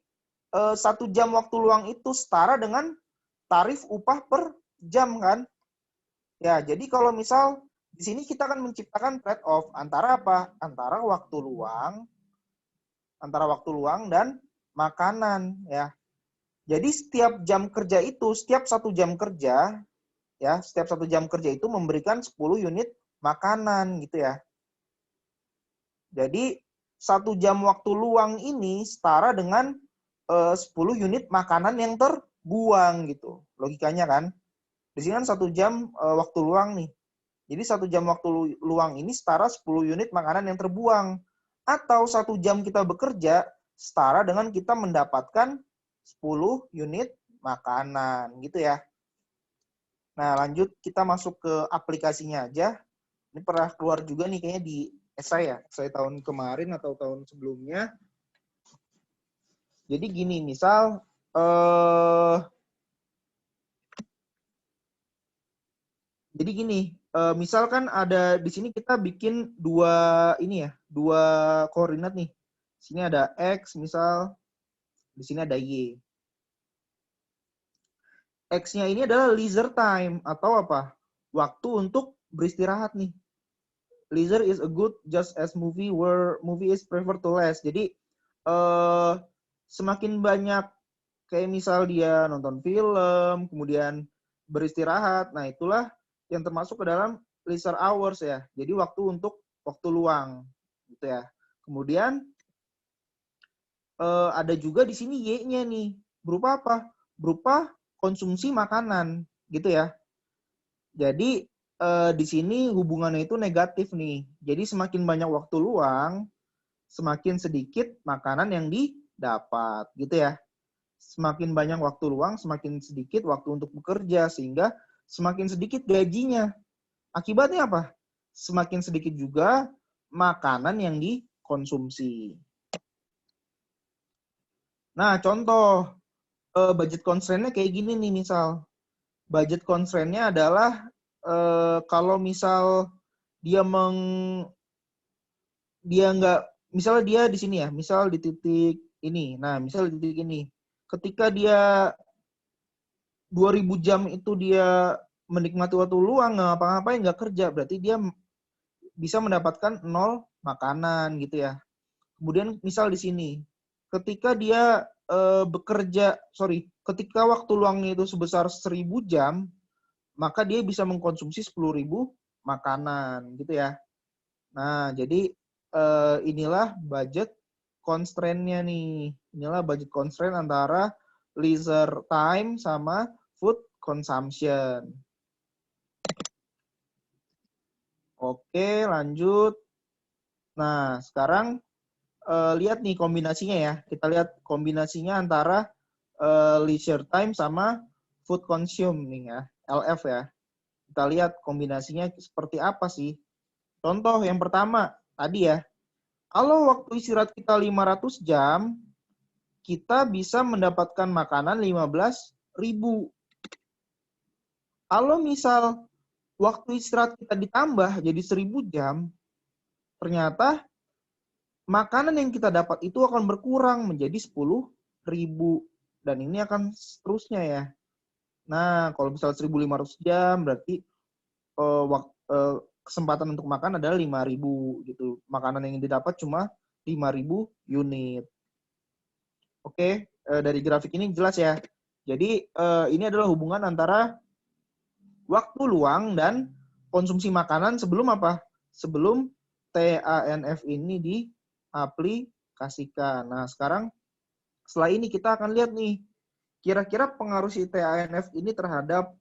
1 jam waktu luang itu setara dengan tarif upah per jam kan? Ya, jadi kalau misal di sini kita akan menciptakan trade off antara apa? Antara waktu luang dan makanan ya. Jadi setiap jam kerja itu, setiap 1 jam kerja ya, setiap 1 jam kerja itu memberikan 10 unit makanan gitu ya. Jadi 1 jam waktu luang ini setara dengan 10 unit makanan yang terbuang gitu. Logikanya kan. Di sini kan 1 jam waktu luang nih. Jadi 1 jam waktu luang ini setara 10 unit makanan yang terbuang. Atau 1 jam kita bekerja setara dengan kita mendapatkan 10 unit makanan gitu ya. Nah lanjut kita masuk ke aplikasinya aja. Ini pernah keluar juga nih kayaknya di esai ya. Esai tahun kemarin atau tahun sebelumnya. Jadi gini, misal jadi gini, misalkan ada di sini kita bikin dua koordinat nih. Di sini ada X, misal di sini ada Y. X-nya ini adalah leisure time atau apa? Waktu untuk beristirahat nih. Leisure is a good just as movie where movie is preferred to last. Jadi semakin banyak kayak misal dia nonton film, kemudian beristirahat. Nah, itulah yang termasuk ke dalam leisure hours ya. Jadi waktu untuk waktu luang gitu ya. Kemudian ada juga di sini Y-nya nih. Berupa apa? Berupa konsumsi makanan gitu ya. Jadi di sini hubungannya itu negatif nih. Jadi semakin banyak waktu luang, semakin sedikit makanan yang didapat gitu ya. Semakin banyak waktu luang, semakin sedikit waktu untuk bekerja, sehingga semakin sedikit gajinya. Akibatnya apa? Semakin sedikit juga makanan yang dikonsumsi. Nah, contoh budget constraint-nya kayak gini nih misal. Budget constraint-nya adalah kalau misal dia nggak, misalnya dia di sini ya, misal di titik ini. Nah, misal di titik ini. Ketika dia 2.000 jam itu dia menikmati waktu luang, nggak ngapa-ngapain, nggak kerja, berarti dia bisa mendapatkan 0 makanan gitu ya. Kemudian misal di sini, ketika dia ketika waktu luangnya itu sebesar 1.000 jam, maka dia bisa mengkonsumsi 10.000 makanan gitu ya. Nah, jadi inilah budget constraint-nya nih. Inilah budget constraint antara leisure time sama food consumption. Oke, lanjut. Nah, sekarang lihat nih kombinasinya ya. Kita lihat kombinasinya antara leisure time sama food consuming ya, LF ya. Kita lihat kombinasinya seperti apa sih. Contoh yang pertama, tadi ya. Kalau waktu istirahat kita 500 jam, kita bisa mendapatkan makanan 15.000. Kalau misal waktu istirahat kita ditambah jadi 1.000 jam, ternyata makanan yang kita dapat itu akan berkurang menjadi 10.000. Dan ini akan seterusnya ya. Nah, kalau misal 1.500 jam, berarti kesempatan untuk makan adalah 5.000 gitu. Makanan yang didapat cuma 5.000 unit. Oke, dari grafik ini jelas ya. Jadi ini adalah hubungan antara waktu luang dan konsumsi makanan sebelum apa? Sebelum TANF ini diaplikasikan. Nah, sekarang setelah ini kita akan lihat nih, kira-kira pengaruh si TANF ini terhadap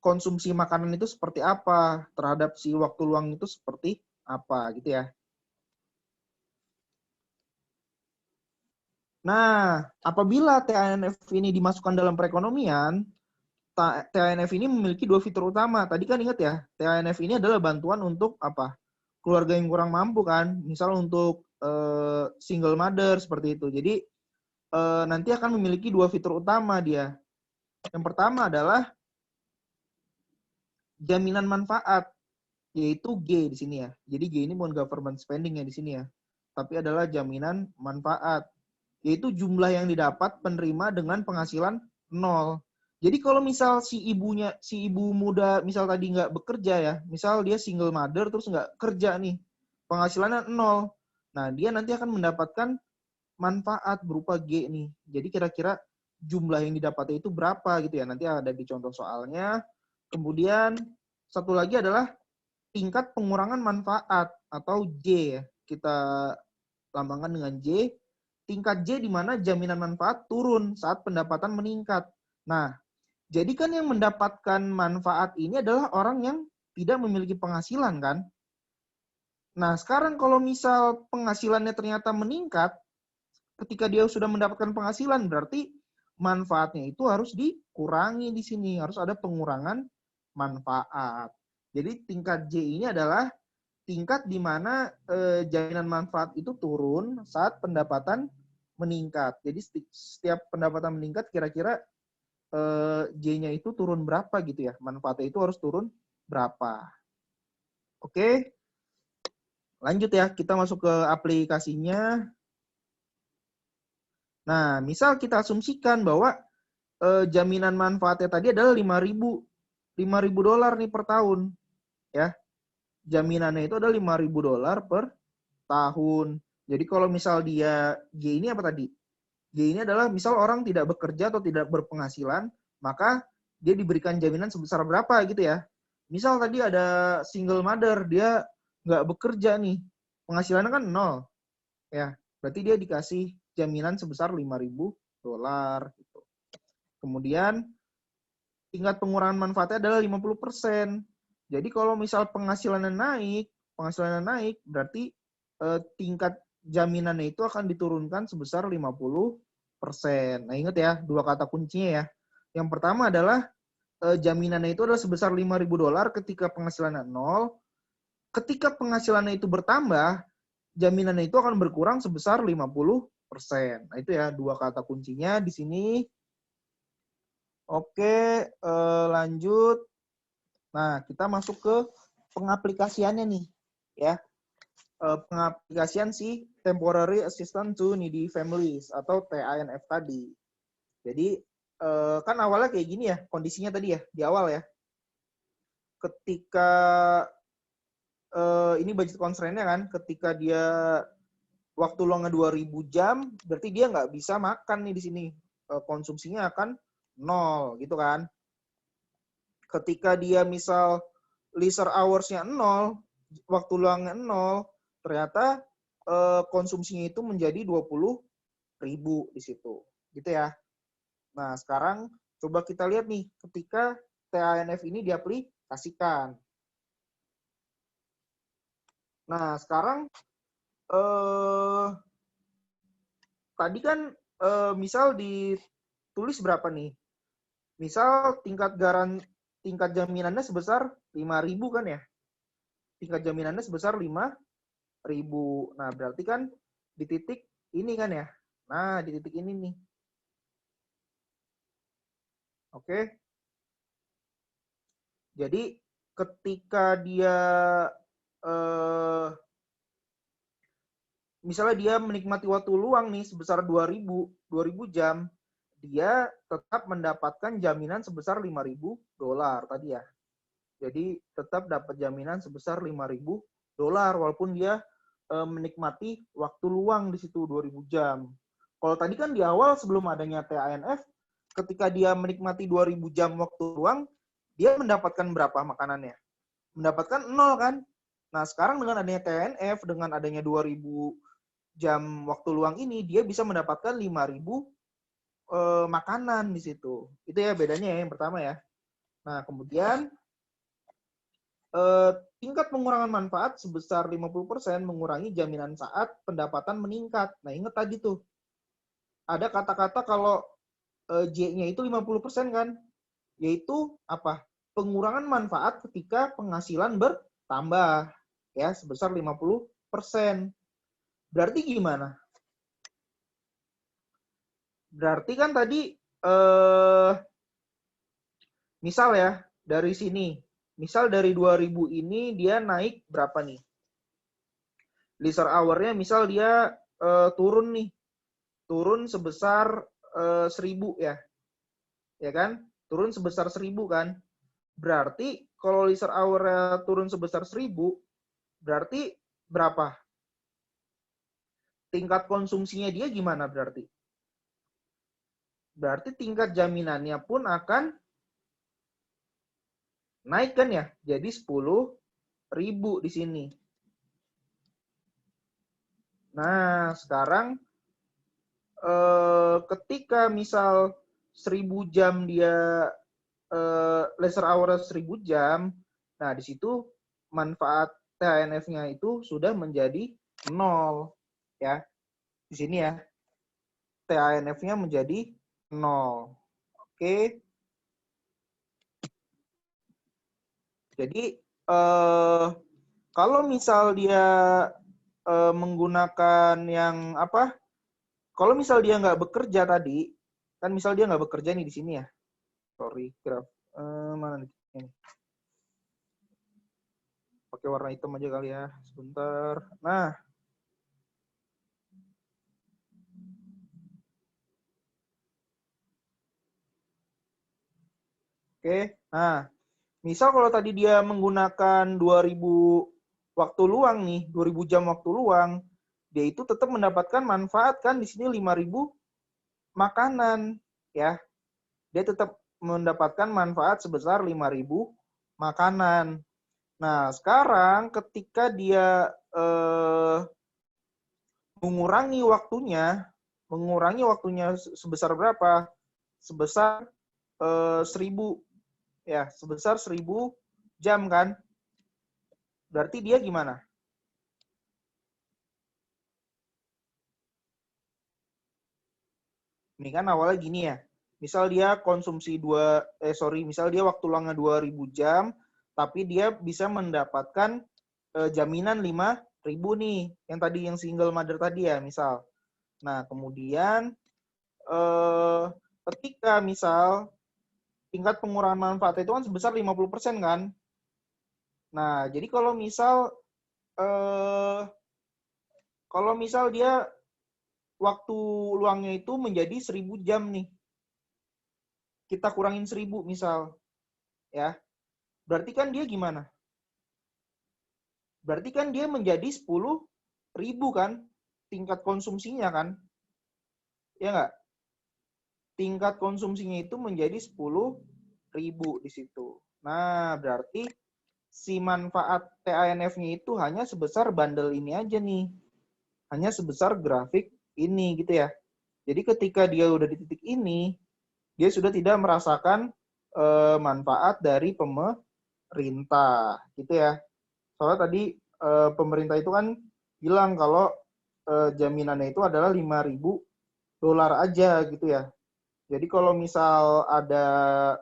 konsumsi makanan itu seperti apa, terhadap si waktu luang itu seperti apa gitu ya. Nah, apabila TANF ini dimasukkan dalam perekonomian, TANF ini memiliki dua fitur utama. Tadi kan ingat ya, TANF ini adalah bantuan untuk apa? Keluarga yang kurang mampu kan, misal untuk single mother seperti itu. Jadi nanti akan memiliki dua fitur utama dia. Yang pertama adalah jaminan manfaat, yaitu G di sini ya. Jadi G ini bukan government spending ya di sini ya, tapi adalah jaminan manfaat, yaitu jumlah yang didapat penerima dengan penghasilan 0. Jadi kalau misal si ibu muda misal tadi nggak bekerja ya, misal dia single mother terus nggak kerja nih, penghasilannya 0. Nah, dia nanti akan mendapatkan manfaat berupa G nih. Jadi kira-kira jumlah yang didapatnya itu berapa gitu ya. Nanti ada di contoh soalnya. Kemudian satu lagi adalah tingkat pengurangan manfaat atau J ya. Kita lambangkan dengan J. Tingkat J di mana jaminan manfaat turun saat pendapatan meningkat. Nah, jadi kan yang mendapatkan manfaat ini adalah orang yang tidak memiliki penghasilan kan. Nah, sekarang kalau misal penghasilannya ternyata meningkat, ketika dia sudah mendapatkan penghasilan, berarti manfaatnya itu harus dikurangi di sini. Harus ada pengurangan manfaat. Jadi tingkat J ini adalah tingkat di mana jaminan manfaat itu turun saat pendapatan meningkat. Jadi setiap pendapatan meningkat kira-kira J-nya itu turun berapa gitu ya. Manfaatnya itu harus turun berapa. Oke. Lanjut ya, kita masuk ke aplikasinya. Nah, misal kita asumsikan bahwa jaminan manfaatnya tadi adalah 5.000 $5.000 nih per tahun, ya. Jaminannya itu adalah 5.000 dolar per tahun. Jadi kalau misal dia G ini apa tadi? G ini adalah misal orang tidak bekerja atau tidak berpenghasilan, maka dia diberikan jaminan sebesar berapa gitu ya. Misal tadi ada single mother, dia nggak bekerja nih, penghasilannya kan 0, ya. Berarti dia dikasih jaminan sebesar 5.000 dolar gitu. Kemudian tingkat pengurangan manfaatnya adalah 50%. Jadi kalau misal penghasilannya naik, berarti tingkat jaminannya itu akan diturunkan sebesar 50%. Nah, ingat ya, dua kata kuncinya ya. Yang pertama adalah jaminannya itu adalah sebesar 5.000 dolar ketika penghasilannya 0. Ketika penghasilannya itu bertambah, jaminannya itu akan berkurang sebesar 50%. Nah, itu ya dua kata kuncinya di sini. Oke, lanjut. Nah, kita masuk ke pengaplikasiannya nih, ya. Pengaplikasian si Temporary Assistance to Needy Families atau TANF tadi. Jadi, kan awalnya kayak gini ya, kondisinya tadi ya, di awal ya. Ketika, ini budget constraint-nya kan, ketika dia waktu luangnya 2.000 jam, berarti dia nggak bisa makan nih di sini. Konsumsinya akan 0, gitu kan. Ketika dia misal leisure hours-nya 0, waktu luangnya 0, ternyata konsumsinya itu menjadi 20.000 di situ. Gitu ya. Nah, sekarang coba kita lihat nih ketika TANF ini diaplikasikan. Nah, sekarang tadi kan misal ditulis berapa nih? Misal tingkat jaminannya sebesar 5.000 kan ya? Tingkat jaminannya sebesar 5.000. Nah, berarti kan di titik ini kan ya. Nah, di titik ini nih. Oke. Jadi ketika dia misalnya dia menikmati waktu luang nih sebesar 2.000 jam, dia tetap mendapatkan jaminan sebesar $5.000 tadi ya. Jadi tetap dapat jaminan sebesar $5.000 walaupun dia menikmati waktu luang di situ 2.000 jam. Kalau tadi kan di awal sebelum adanya TANF, ketika dia menikmati 2.000 jam waktu luang, dia mendapatkan berapa makanannya? Mendapatkan 0 kan? Nah, sekarang dengan adanya TANF, dengan adanya 2.000 jam waktu luang ini, dia bisa mendapatkan 5.000 makanan di situ. Itu ya bedanya ya, yang pertama ya. Nah, kemudian tingkat pengurangan manfaat sebesar 50% mengurangi jaminan saat pendapatan meningkat. Nah, ingat tadi tuh. Ada kata-kata kalau J-nya itu 50% kan? Yaitu apa? Pengurangan manfaat ketika penghasilan bertambah ya sebesar 50%. Berarti gimana? Berarti kan tadi misal ya dari sini, misal dari 2.000 ini dia naik berapa nih? Leisure hour-nya misal dia turun nih. Turun sebesar 1.000 ya. Ya kan? Turun sebesar 1.000 kan? Berarti kalau leisure hour-nya turun sebesar 1.000, berarti berapa? Tingkat konsumsinya dia gimana berarti? Berarti tingkat jaminannya pun akan naik kan ya? Jadi 10.000 di sini. Nah, sekarang ketika misal 1.000 jam dia leisure hour 1.000 jam, nah di situ manfaat THNF-nya itu sudah menjadi 0 ya. Di sini ya. THNF-nya menjadi 0. Oke. Jadi kalau misal dia menggunakan yang apa? Kalau misal dia nggak bekerja tadi, kan misal dia nggak bekerja nih di sini ya. Sorry, graf. Mana nih? Ini. Pakai warna hitam aja kali ya. Sebentar. Nah. Oke. Nah, misal kalau tadi dia menggunakan 2.000 waktu luang nih, 2.000 jam waktu luang, dia itu tetap mendapatkan manfaat kan di sini 5.000 makanan ya. Dia tetap mendapatkan manfaat sebesar 5.000 makanan. Nah, sekarang ketika dia mengurangi waktunya sebesar berapa? Sebesar 1.000 ya, sebesar 1.000 jam kan? Berarti dia gimana? Ini kan awalnya gini ya. Misal dia konsumsi misal dia waktu luangnya 2.000 jam, tapi dia bisa mendapatkan jaminan 5.000 nih, yang single mother tadi ya, misal. Nah, kemudian ketika misal tingkat pengurangan manfaat itu kan sebesar 50% kan? Nah, jadi kalau misal dia waktu luangnya itu menjadi 1.000 jam nih. Kita kurangin 1.000 misal. Ya. Berarti kan dia gimana? Berarti kan dia menjadi 10.000 kan tingkat konsumsinya kan? Ya nggak? Tingkat konsumsinya itu menjadi 10.000 di situ. Nah, berarti si manfaat TANF-nya itu hanya sebesar bundle ini aja nih. Hanya sebesar grafik ini gitu ya. Jadi ketika dia udah di titik ini, dia sudah tidak merasakan manfaat dari pemerintah gitu ya. Soalnya tadi pemerintah itu kan bilang kalau jaminannya itu adalah $5.000 aja gitu ya. Jadi kalau misal ada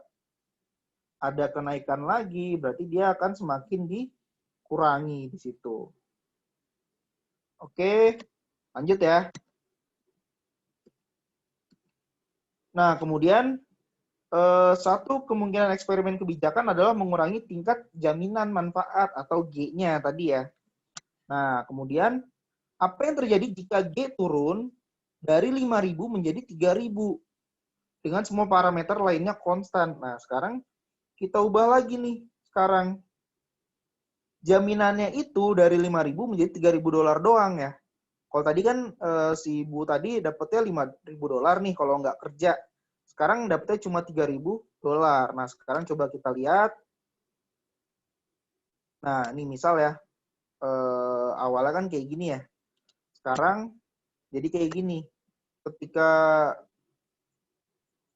kenaikan lagi, berarti dia akan semakin dikurangi di situ. Oke, lanjut ya. Nah, kemudian satu kemungkinan eksperimen kebijakan adalah mengurangi tingkat jaminan manfaat atau G-nya tadi ya. Nah, kemudian apa yang terjadi jika G turun dari 5.000 menjadi 3.000? dengan semua parameter lainnya konstan. Nah, sekarang kita ubah lagi nih. Sekarang jaminannya itu dari 5.000 menjadi 3.000 dolar doang ya. Kalau tadi kan si ibu tadi dapetnya 5.000 dolar nih kalau nggak kerja. Sekarang dapetnya cuma 3.000 dolar. Nah, sekarang coba kita lihat. Nah, ini misal ya. Awalnya kan kayak gini ya. Sekarang jadi kayak gini. Ketika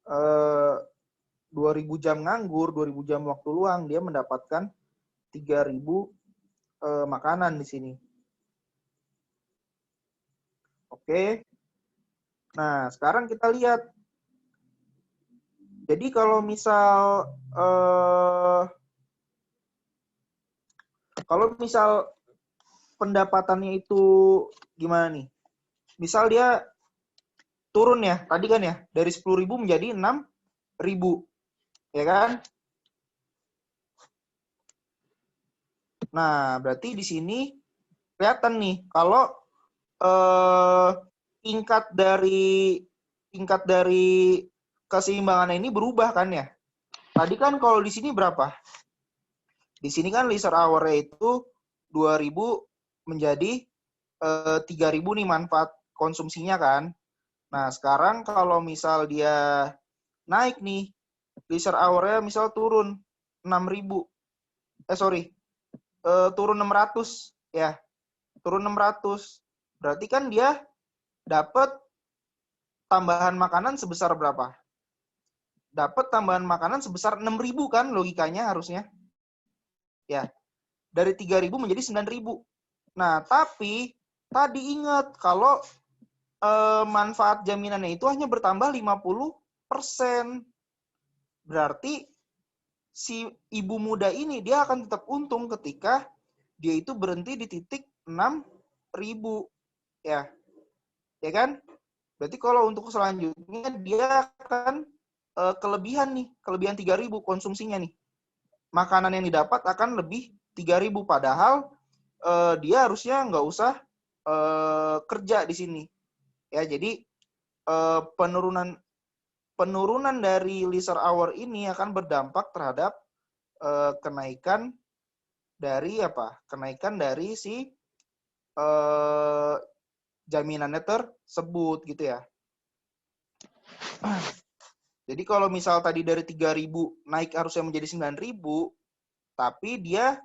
2.000 jam nganggur, 2.000 jam waktu luang, dia mendapatkan 3.000 makanan di sini. Oke. Nah, sekarang kita lihat. Jadi kalau misal pendapatannya itu gimana nih? Misal dia turun ya, tadi kan ya, dari 10.000 menjadi 6.000. Ya kan? Nah, berarti di sini kelihatan nih kalau tingkat dari keseimbangan ini berubah kan ya. Tadi kan kalau di sini berapa? Di sini kan leisure hour-nya itu 2.000 menjadi 3.000 nih manfaat konsumsinya kan. Nah, sekarang kalau misal dia naik nih, leisure hour-nya misal turun 6.000. Turun 600 ya. Turun 600. Berarti kan dia dapat tambahan makanan sebesar berapa? Dapat tambahan makanan sebesar 6.000 kan logikanya harusnya. Ya. Dari 3.000 menjadi 9.000. Nah, tapi tadi ingat kalau manfaat jaminannya itu hanya bertambah 50%. Berarti si ibu muda ini dia akan tetap untung ketika dia itu berhenti di titik 6.000. Ya. Ya kan? Berarti kalau untuk selanjutnya dia akan kelebihan 3.000 konsumsinya nih. Makanan yang didapat akan lebih 3.000 padahal dia harusnya nggak usah kerja di sini. Ya, jadi penurunan dari leisure hour ini akan berdampak terhadap kenaikan dari apa? Kenaikan dari si jaminannya tersebut gitu ya. Jadi kalau misal tadi dari 3.000 naik harusnya menjadi 9.000, tapi dia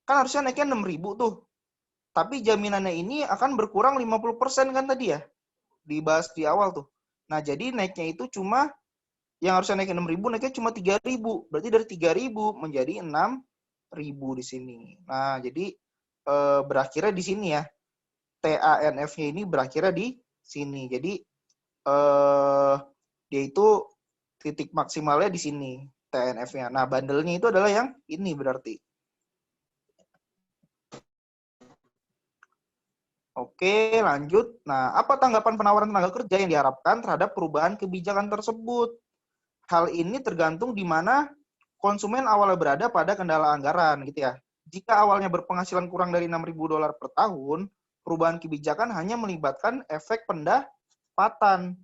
kan harusnya naiknya 6.000 tuh. Tapi jaminannya ini akan berkurang 50% kan tadi ya? Dibahas di awal tuh. Nah, jadi naiknya itu cuma yang harusnya naik 6.000 naiknya cuma 3.000. Berarti dari 3.000 menjadi 6.000 di sini. Nah, jadi berakhirnya di sini ya. TANF-nya ini berakhirnya di sini. Jadi dia itu titik maksimalnya di sini TNF-nya. Nah, bandelnya itu adalah yang ini berarti. Oke, lanjut. Nah, apa tanggapan penawaran tenaga kerja yang diharapkan terhadap perubahan kebijakan tersebut? Hal ini tergantung di mana konsumen awalnya berada pada kendala anggaran, gitu ya. Jika awalnya berpenghasilan kurang dari 6.000 dolar per tahun, perubahan kebijakan hanya melibatkan efek pendapatan,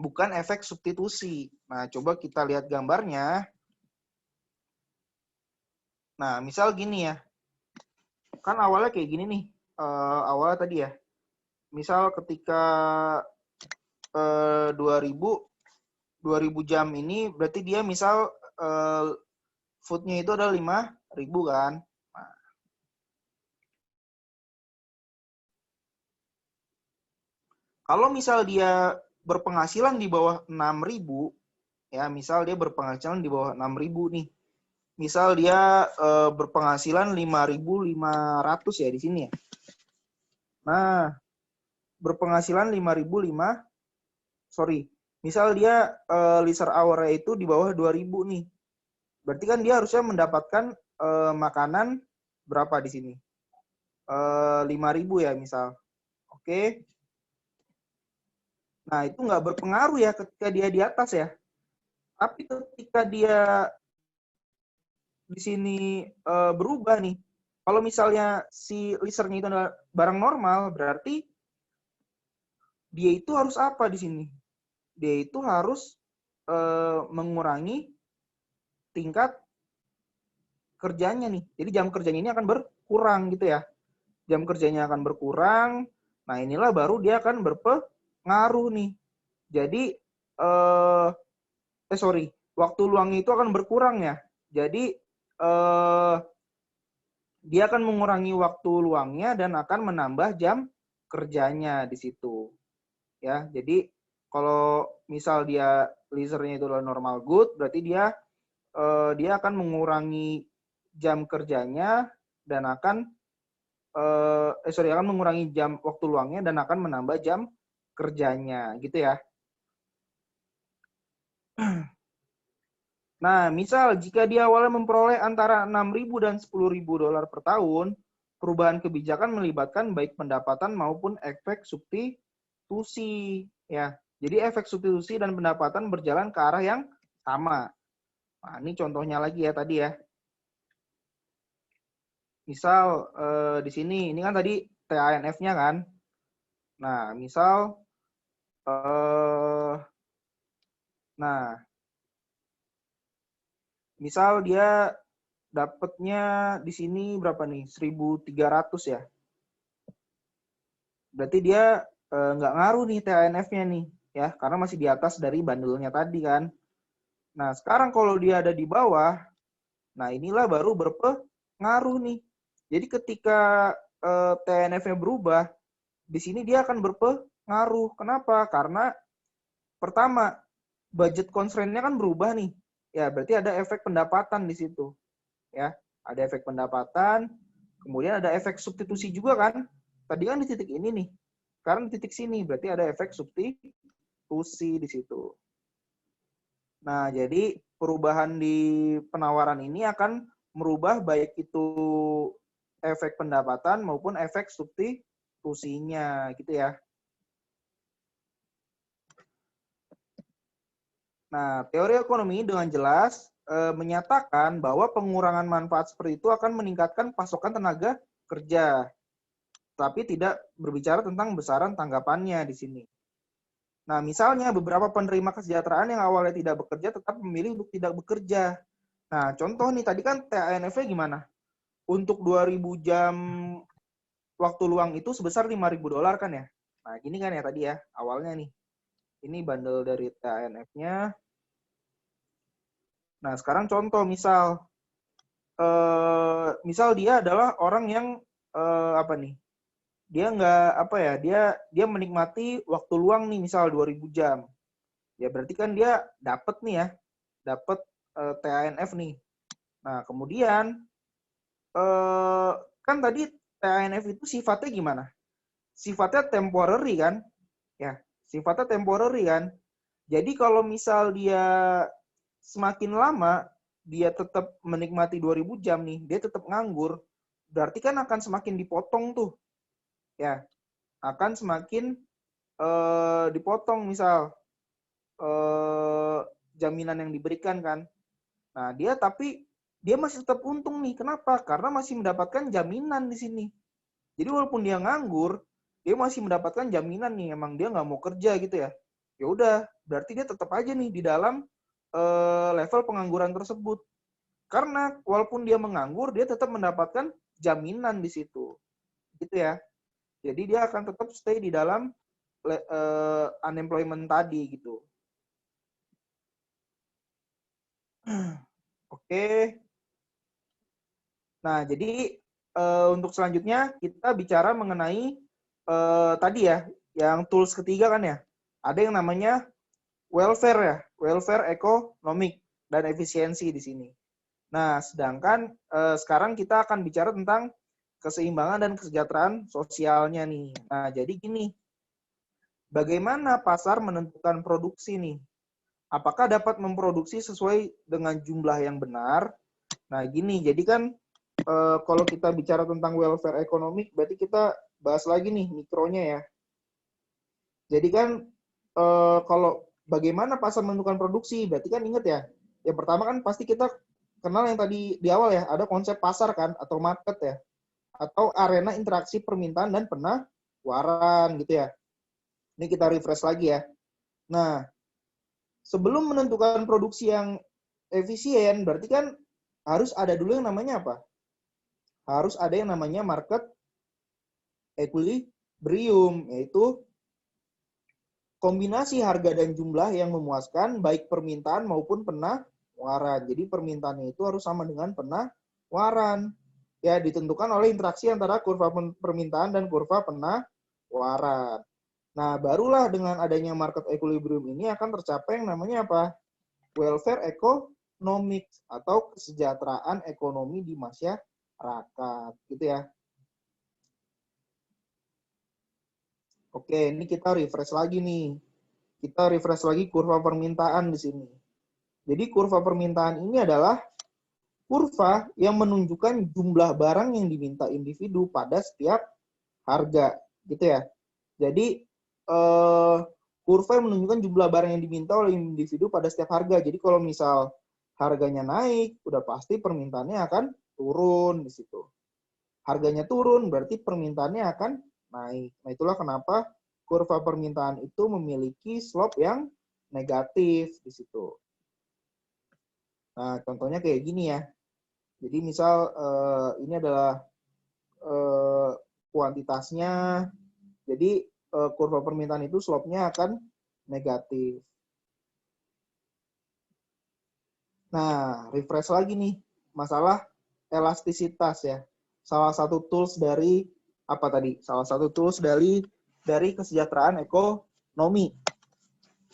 bukan efek substitusi. Nah, coba kita lihat gambarnya. Nah, misal gini ya. Kan awalnya kayak gini nih. Awalnya tadi ya. Misal ketika 2000 jam ini berarti dia misal foodnya itu adalah 5.000 kan. Nah, kalau misal dia berpenghasilan di bawah 6.000, ya misal dia berpenghasilan di bawah 6.000 nih. Misal dia berpenghasilan 5.500 ya di sini ya. Nah, berpenghasilan 5.005, misal dia leisure hour-nya itu di bawah 2.000 nih. Berarti kan dia harusnya mendapatkan makanan berapa di sini? 5.000 ya misal. Oke. Nah, itu nggak berpengaruh ya ketika dia di atas ya. Tapi ketika dia di sini berubah nih. Kalau misalnya si leisure-nya itu adalah barang normal, berarti dia itu harus apa di sini? Dia itu harus mengurangi tingkat kerjanya nih. Jadi jam kerjanya ini akan berkurang gitu ya. Jam kerjanya akan berkurang. Nah, inilah baru dia akan berpengaruh nih. Jadi waktu luangnya itu akan berkurang ya. Jadi dia akan mengurangi waktu luangnya dan akan menambah jam kerjanya di situ. Ya, jadi kalau misal dia leisure-nya itu adalah normal good, berarti dia akan mengurangi jam kerjanya dan akan akan mengurangi jam waktu luangnya dan akan menambah jam kerjanya, gitu ya. Nah, misal jika dia awalnya memperoleh antara 6.000 dan 10.000 dolar per tahun, perubahan kebijakan melibatkan baik pendapatan maupun efek substitusi. Ya, jadi efek substitusi dan pendapatan berjalan ke arah yang sama. Nah, ini contohnya lagi ya tadi ya. Misal di sini, ini kan tadi TANF-nya kan. Nah, misal, misal dia dapatnya di sini berapa nih? 1.300 ya. Berarti dia nggak ngaruh nih TANF-nya nih, ya, karena masih di atas dari bandelnya tadi kan. Nah, sekarang kalau dia ada di bawah, nah inilah baru berpengaruh nih. Jadi ketika TANF-nya berubah, di sini dia akan berpengaruh. Kenapa? Karena pertama, budget constraint-nya kan berubah nih. Ya, berarti ada efek pendapatan di situ. Ya, ada efek pendapatan, kemudian ada efek substitusi juga kan. Tadi kan di titik ini nih. Sekarang di titik sini, berarti ada efek substitusi di situ. Nah, jadi perubahan di penawaran ini akan merubah baik itu efek pendapatan maupun efek substitusinya, gitu ya. Nah, teori ekonomi dengan jelas menyatakan bahwa pengurangan manfaat seperti itu akan meningkatkan pasokan tenaga kerja, tapi tidak berbicara tentang besaran tanggapannya di sini. Nah, misalnya beberapa penerima kesejahteraan yang awalnya tidak bekerja tetap memilih untuk tidak bekerja. Nah, contoh nih, tadi kan TANF-nya gimana? Untuk 2.000 jam waktu luang itu sebesar 5.000 dolar kan ya? Nah, gini kan ya tadi ya, awalnya nih. Ini bandel dari TANF-nya. Nah, sekarang contoh misal dia adalah orang yang apa nih? Dia nggak apa ya? Dia menikmati waktu luang nih, misal 2.000 jam. Ya berarti kan dia dapat nih ya, dapat TANF nih. Nah, kemudian kan tadi TANF itu sifatnya gimana? Sifatnya temporary kan? Ya, sifatnya temporary kan? Jadi kalau misal dia semakin lama dia tetap menikmati 2.000 jam nih, dia tetap nganggur, berarti kan akan semakin dipotong tuh. Ya, akan semakin dipotong misal jaminan yang diberikan kan. Nah, tapi dia masih tetap untung nih. Kenapa? Karena masih mendapatkan jaminan di sini. Jadi walaupun dia nganggur, dia masih mendapatkan jaminan nih. Emang dia nggak mau kerja gitu ya. Ya udah, berarti dia tetap aja nih di dalam level pengangguran tersebut. Karena walaupun dia menganggur, dia tetap mendapatkan jaminan di situ. Gitu ya. Jadi dia akan tetap stay di dalam unemployment tadi gitu. Oke. Nah, jadi untuk selanjutnya kita bicara mengenai tadi ya, yang tools ketiga kan ya. Ada yang namanya welfare ya, welfare economic dan efisiensi di sini. Nah, sedangkan sekarang kita akan bicara tentang keseimbangan dan kesejahteraan sosialnya nih. Nah, jadi gini, bagaimana pasar menentukan produksi nih? Apakah dapat memproduksi sesuai dengan jumlah yang benar? Nah, gini, jadi kan kalau kita bicara tentang welfare ekonomi, berarti kita bahas lagi nih mikronya ya. Jadi kan kalau bagaimana pasar menentukan produksi, berarti kan ingat ya, yang pertama kan pasti kita kenal yang tadi di awal ya, ada konsep pasar kan, atau market ya, atau arena interaksi permintaan dan penawaran gitu ya. Ini kita refresh lagi ya. Nah, sebelum menentukan produksi yang efisien, berarti kan harus ada dulu yang namanya apa? Harus ada yang namanya market equilibrium, yaitu kombinasi harga dan jumlah yang memuaskan baik permintaan maupun penawaran. Jadi permintaannya itu harus sama dengan penawaran. Ya, ditentukan oleh interaksi antara kurva permintaan dan kurva penawaran. Nah, barulah dengan adanya market equilibrium ini akan tercapai yang namanya apa? Welfare economics atau kesejahteraan ekonomi di masyarakat, gitu ya. Oke, ini kita refresh lagi nih. Kita refresh lagi kurva permintaan di sini. Jadi kurva permintaan ini adalah kurva yang menunjukkan jumlah barang yang diminta individu pada setiap harga, gitu ya. Jadi kurva yang menunjukkan jumlah barang yang diminta oleh individu pada setiap harga. Jadi kalau misal harganya naik, udah pasti permintaannya akan turun di situ. Harganya turun, berarti permintaannya akan naik. Nah, itulah kenapa kurva permintaan itu memiliki slope yang negatif di situ. Nah, contohnya kayak gini ya. Jadi misal ini adalah kuantitasnya. Jadi kurva permintaan itu slope-nya akan negatif. Nah, refresh lagi nih masalah elastisitas ya. Salah satu tools dari apa tadi? Salah satu tools dari kesejahteraan ekonomi.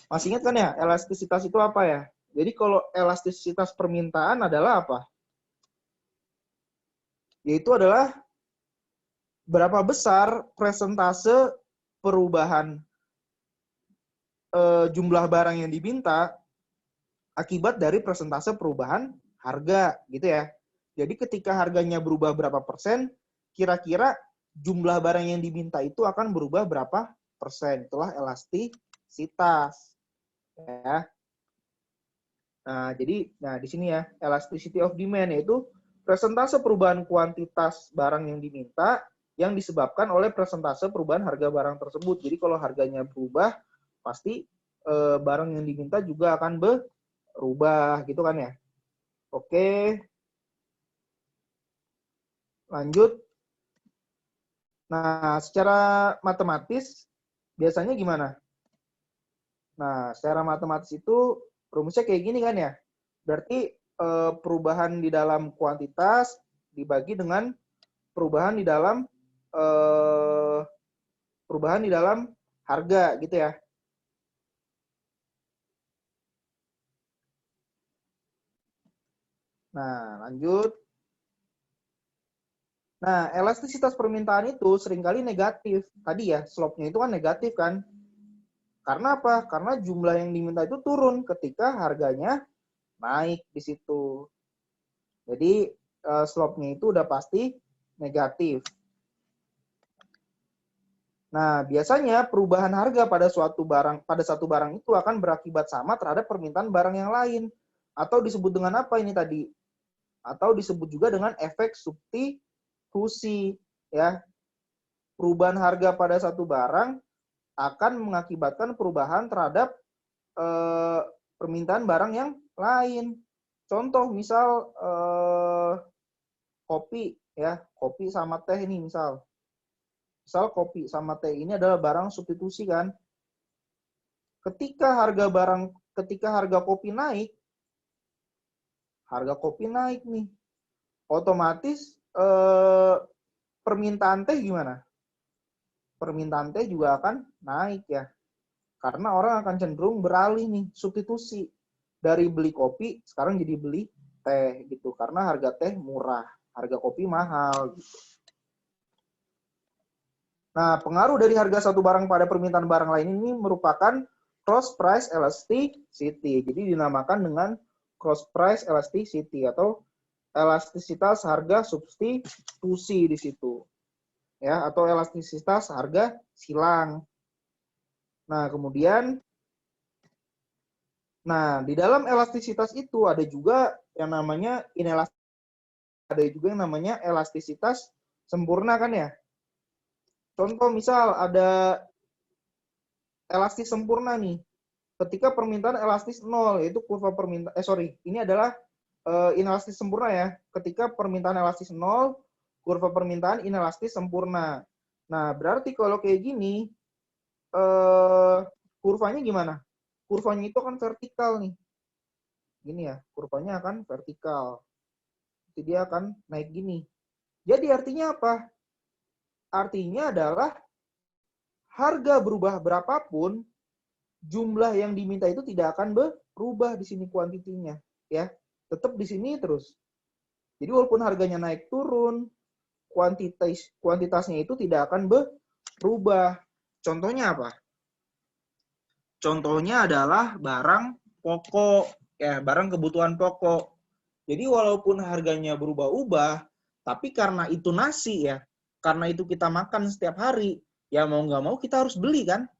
Masih ingat kan ya, elastisitas itu apa ya? Jadi kalau elastisitas permintaan adalah apa? Yaitu adalah berapa besar persentase perubahan jumlah barang yang diminta akibat dari persentase perubahan harga, gitu ya. Jadi ketika harganya berubah berapa persen, kira-kira jumlah barang yang diminta itu akan berubah berapa persen. Itulah elastisitas. Ya. Nah, jadi di sini ya, elasticity of demand yaitu persentase perubahan kuantitas barang yang diminta yang disebabkan oleh persentase perubahan harga barang tersebut. Jadi kalau harganya berubah, pasti barang yang diminta juga akan berubah, gitu kan ya. Oke. Lanjut. Nah, secara matematis biasanya gimana? Nah, secara matematis itu rumusnya kayak gini kan ya. Berarti perubahan di dalam kuantitas dibagi dengan perubahan di dalam harga, gitu ya. Nah, lanjut. Nah, elastisitas permintaan itu seringkali negatif. Tadi ya, slope-nya itu kan negatif kan. Karena apa? Karena jumlah yang diminta itu turun ketika harganya naik di situ. Jadi slope-nya itu udah pasti negatif. Nah, biasanya perubahan harga pada satu barang itu akan berakibat sama terhadap permintaan barang yang lain. Atau disebut dengan apa ini tadi? Atau disebut juga dengan efek substitusi, ya. Perubahan harga pada satu barang akan mengakibatkan perubahan terhadap permintaan barang yang lain. Contoh misal kopi, ya, kopi sama teh ini misal. Misal kopi sama teh ini adalah barang substitusi kan. Ketika harga kopi naik nih, otomatis permintaan teh gimana? Permintaan teh juga akan naik ya. Karena orang akan cenderung beralih nih, substitusi. Dari beli kopi, sekarang jadi beli teh gitu. Karena harga teh murah, harga kopi mahal gitu. Nah, pengaruh dari harga satu barang pada permintaan barang lain ini merupakan cross price elasticity. Jadi dinamakan dengan cross price elasticity atau elastisitas harga substitusi di situ. Ya, atau elastisitas harga silang. Nah, kemudian di dalam elastisitas itu ada juga yang namanya elastisitas sempurna kan ya. Contoh misal ada elastis sempurna nih. ketika permintaan elastis 0, yaitu kurva permintaan, ini adalah inelastis sempurna ya. Ketika permintaan elastis 0, kurva permintaan inelastis sempurna. Nah, berarti kalau kayak gini, kurvanya gimana? Kurvanya itu akan vertikal nih. Gini ya, kurvanya akan vertikal. Jadi dia akan naik gini. Jadi artinya apa? Artinya adalah harga berubah berapapun, jumlah yang diminta itu tidak akan berubah di sini kuantitinya, ya. Tetap di sini terus. Jadi walaupun harganya naik turun, kuantitasnya itu tidak akan berubah. Contohnya apa? Contohnya adalah barang pokok, ya, barang kebutuhan pokok. Jadi walaupun harganya berubah-ubah, tapi karena itu nasi ya, karena itu kita makan setiap hari, ya mau nggak mau kita harus beli kan.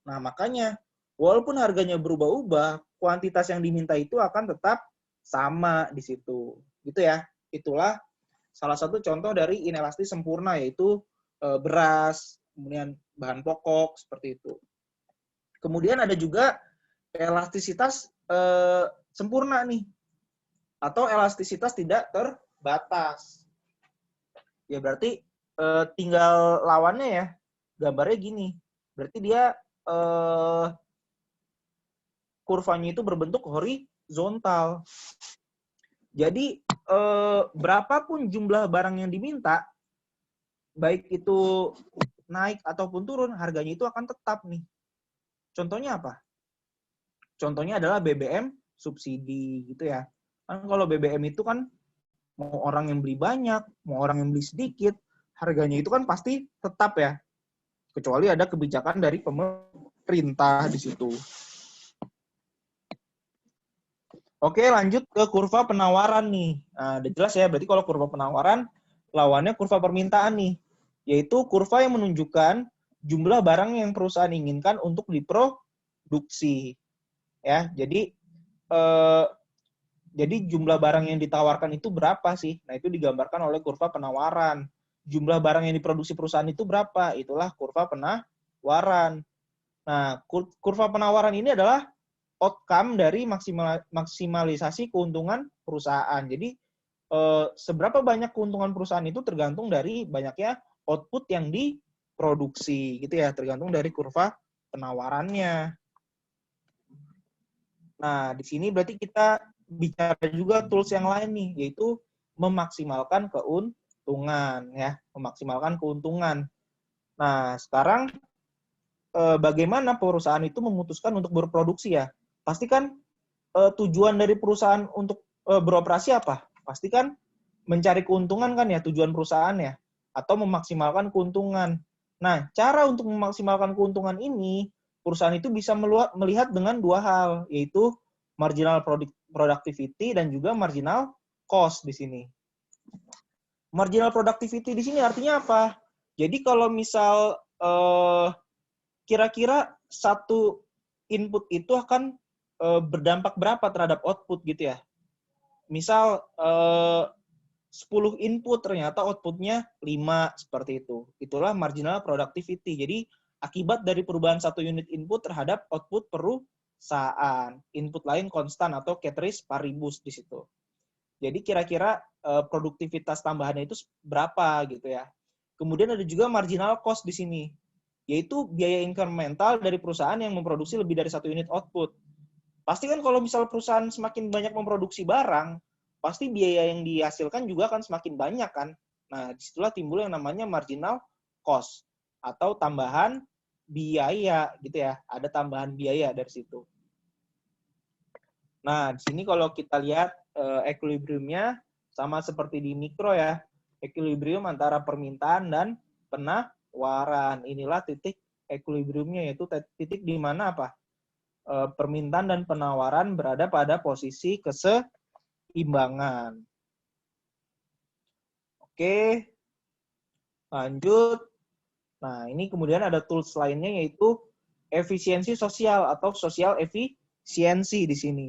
Nah makanya walaupun harganya berubah-ubah, kuantitas yang diminta itu akan tetap sama di situ. Gitu ya. Itulah salah satu contoh dari inelastis sempurna, yaitu beras, kemudian bahan pokok, seperti itu. Kemudian ada juga elastisitas sempurna nih, atau elastisitas tidak terbatas. Ya berarti tinggal lawannya ya, gambarnya gini. Berarti dia kurvanya itu berbentuk horizontal. Jadi berapapun jumlah barang yang diminta, baik itu naik ataupun turun, harganya itu akan tetap nih. Contohnya apa? Contohnya adalah BBM subsidi gitu ya. Kan kalau BBM itu kan mau orang yang beli banyak, mau orang yang beli sedikit, harganya itu kan pasti tetap ya. Kecuali ada kebijakan dari pemerintah di situ. Oke, lanjut ke kurva penawaran nih. Nah, udah jelas ya, berarti kalau kurva penawaran, lawannya kurva permintaan nih. Yaitu kurva yang menunjukkan jumlah barang yang perusahaan inginkan untuk diproduksi. Ya, jadi jumlah barang yang ditawarkan itu berapa sih? Nah, itu digambarkan oleh kurva penawaran. Jumlah barang yang diproduksi perusahaan itu berapa? Itulah kurva penawaran. Nah, kurva penawaran ini adalah outcome dari maksimalisasi keuntungan perusahaan. Jadi, seberapa banyak keuntungan perusahaan itu tergantung dari banyaknya output yang diproduksi, gitu ya, tergantung dari kurva penawarannya. Nah, di sini berarti kita bicara juga tools yang lain nih, yaitu memaksimalkan keuntungan, ya, memaksimalkan keuntungan. Nah, sekarang bagaimana perusahaan itu memutuskan untuk berproduksi ya? Pasti kan tujuan dari perusahaan untuk beroperasi apa? Pasti kan mencari keuntungan kan ya, tujuan perusahaan ya, atau memaksimalkan keuntungan. Nah, cara untuk memaksimalkan keuntungan ini, perusahaan itu bisa melihat dengan dua hal, yaitu marginal productivity dan juga marginal cost di sini. Marginal productivity di sini artinya apa? Jadi kalau misal kira-kira satu input itu akan berdampak berapa terhadap output gitu ya. Misal 10 input ternyata outputnya 5 seperti itu. Itulah marginal productivity. Jadi akibat dari perubahan satu unit input terhadap output perusahaan. Input lain konstan atau ceteris paribus di situ. Jadi kira-kira produktivitas tambahannya itu berapa gitu ya. Kemudian ada juga marginal cost di sini, yaitu biaya incremental dari perusahaan yang memproduksi lebih dari satu unit output. Pasti kan kalau misal perusahaan semakin banyak memproduksi barang, pasti biaya yang dihasilkan juga akan semakin banyak kan. Nah, disitulah timbul yang namanya marginal cost atau tambahan biaya gitu ya. Ada tambahan biaya dari situ. Nah, di sini kalau kita lihat equilibriumnya sama seperti di mikro ya. Equilibrium antara permintaan dan penawaran. Inilah titik equilibriumnya, yaitu titik di mana apa? Permintaan dan penawaran berada pada posisi keseimbangan. Oke, lanjut. Nah, ini kemudian ada tools lainnya, yaitu efisiensi sosial atau social efisiensi di sini.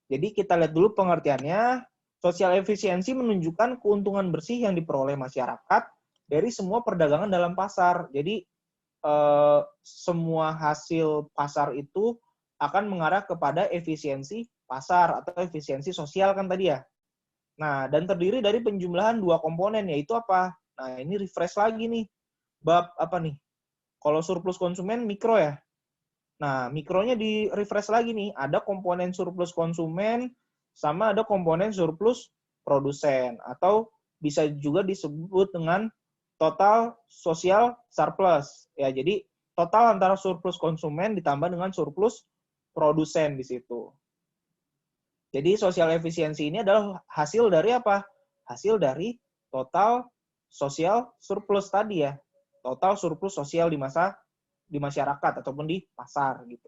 Jadi kita lihat dulu pengertiannya. Social efisiensi menunjukkan keuntungan bersih yang diperoleh masyarakat dari semua perdagangan dalam pasar. Jadi semua hasil pasar itu akan mengarah kepada efisiensi pasar atau efisiensi sosial kan tadi ya. Nah, dan terdiri dari penjumlahan dua komponen, yaitu apa? Nah, ini refresh lagi nih. Bab apa nih? Kalau surplus konsumen mikro ya. Nah, mikronya di refresh lagi nih. Ada komponen surplus konsumen sama ada komponen surplus produsen. Atau bisa juga disebut dengan total social surplus. Ya, jadi total antara surplus konsumen ditambah dengan surplus produsen di situ. Jadi social efisiensi ini adalah hasil dari apa? Hasil dari total social surplus tadi ya. Total surplus sosial di masyarakat ataupun di pasar gitu.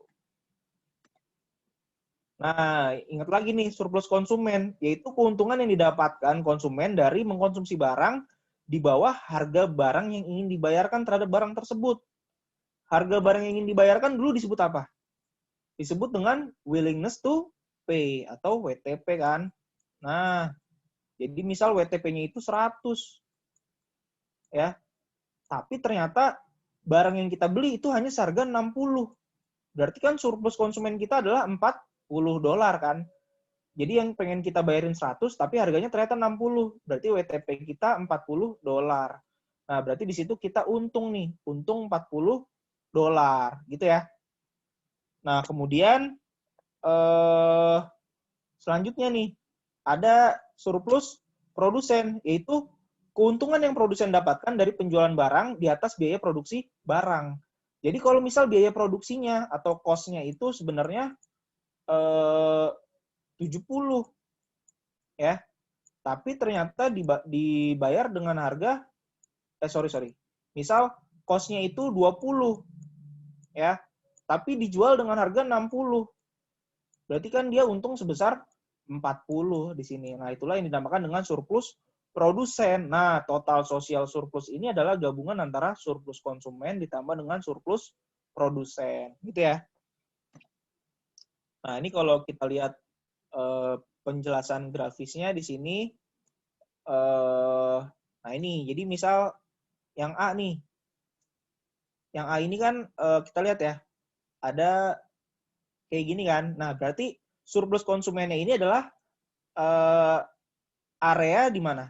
Nah, ingat lagi nih surplus konsumen, yaitu keuntungan yang didapatkan konsumen dari mengkonsumsi barang di bawah harga barang yang ingin dibayarkan terhadap barang tersebut. Harga barang yang ingin dibayarkan dulu disebut apa? Disebut dengan willingness to pay atau WTP kan. Nah, jadi misal WTP-nya itu 100 ya. Tapi ternyata barang yang kita beli itu hanya seharga 60. Berarti kan surplus konsumen kita adalah $40 kan. Jadi yang pengen kita bayarin 100 tapi harganya ternyata 60. Berarti WTP kita $40. Nah, berarti di situ kita untung nih, untung $40 gitu ya. Nah, kemudian selanjutnya nih ada surplus produsen, yaitu keuntungan yang produsen dapatkan dari penjualan barang di atas biaya produksi barang. Jadi kalau misal biaya produksinya atau cost-nya itu sebenarnya 70 ya. Tapi ternyata dibayar dengan harga Misal cost-nya itu 20 ya. Tapi dijual dengan harga 60. Berarti kan dia untung sebesar 40 di sini. Nah, itulah yang dinamakan dengan surplus produsen. Nah, total sosial surplus ini adalah gabungan antara surplus konsumen ditambah dengan surplus produsen. Gitu ya. Nah, ini kalau kita lihat penjelasan grafisnya di sini. Nah, ini. Jadi misal yang A nih. Yang A ini kan kita lihat ya. Ada kayak gini kan. Nah, berarti surplus konsumennya ini adalah area di mana?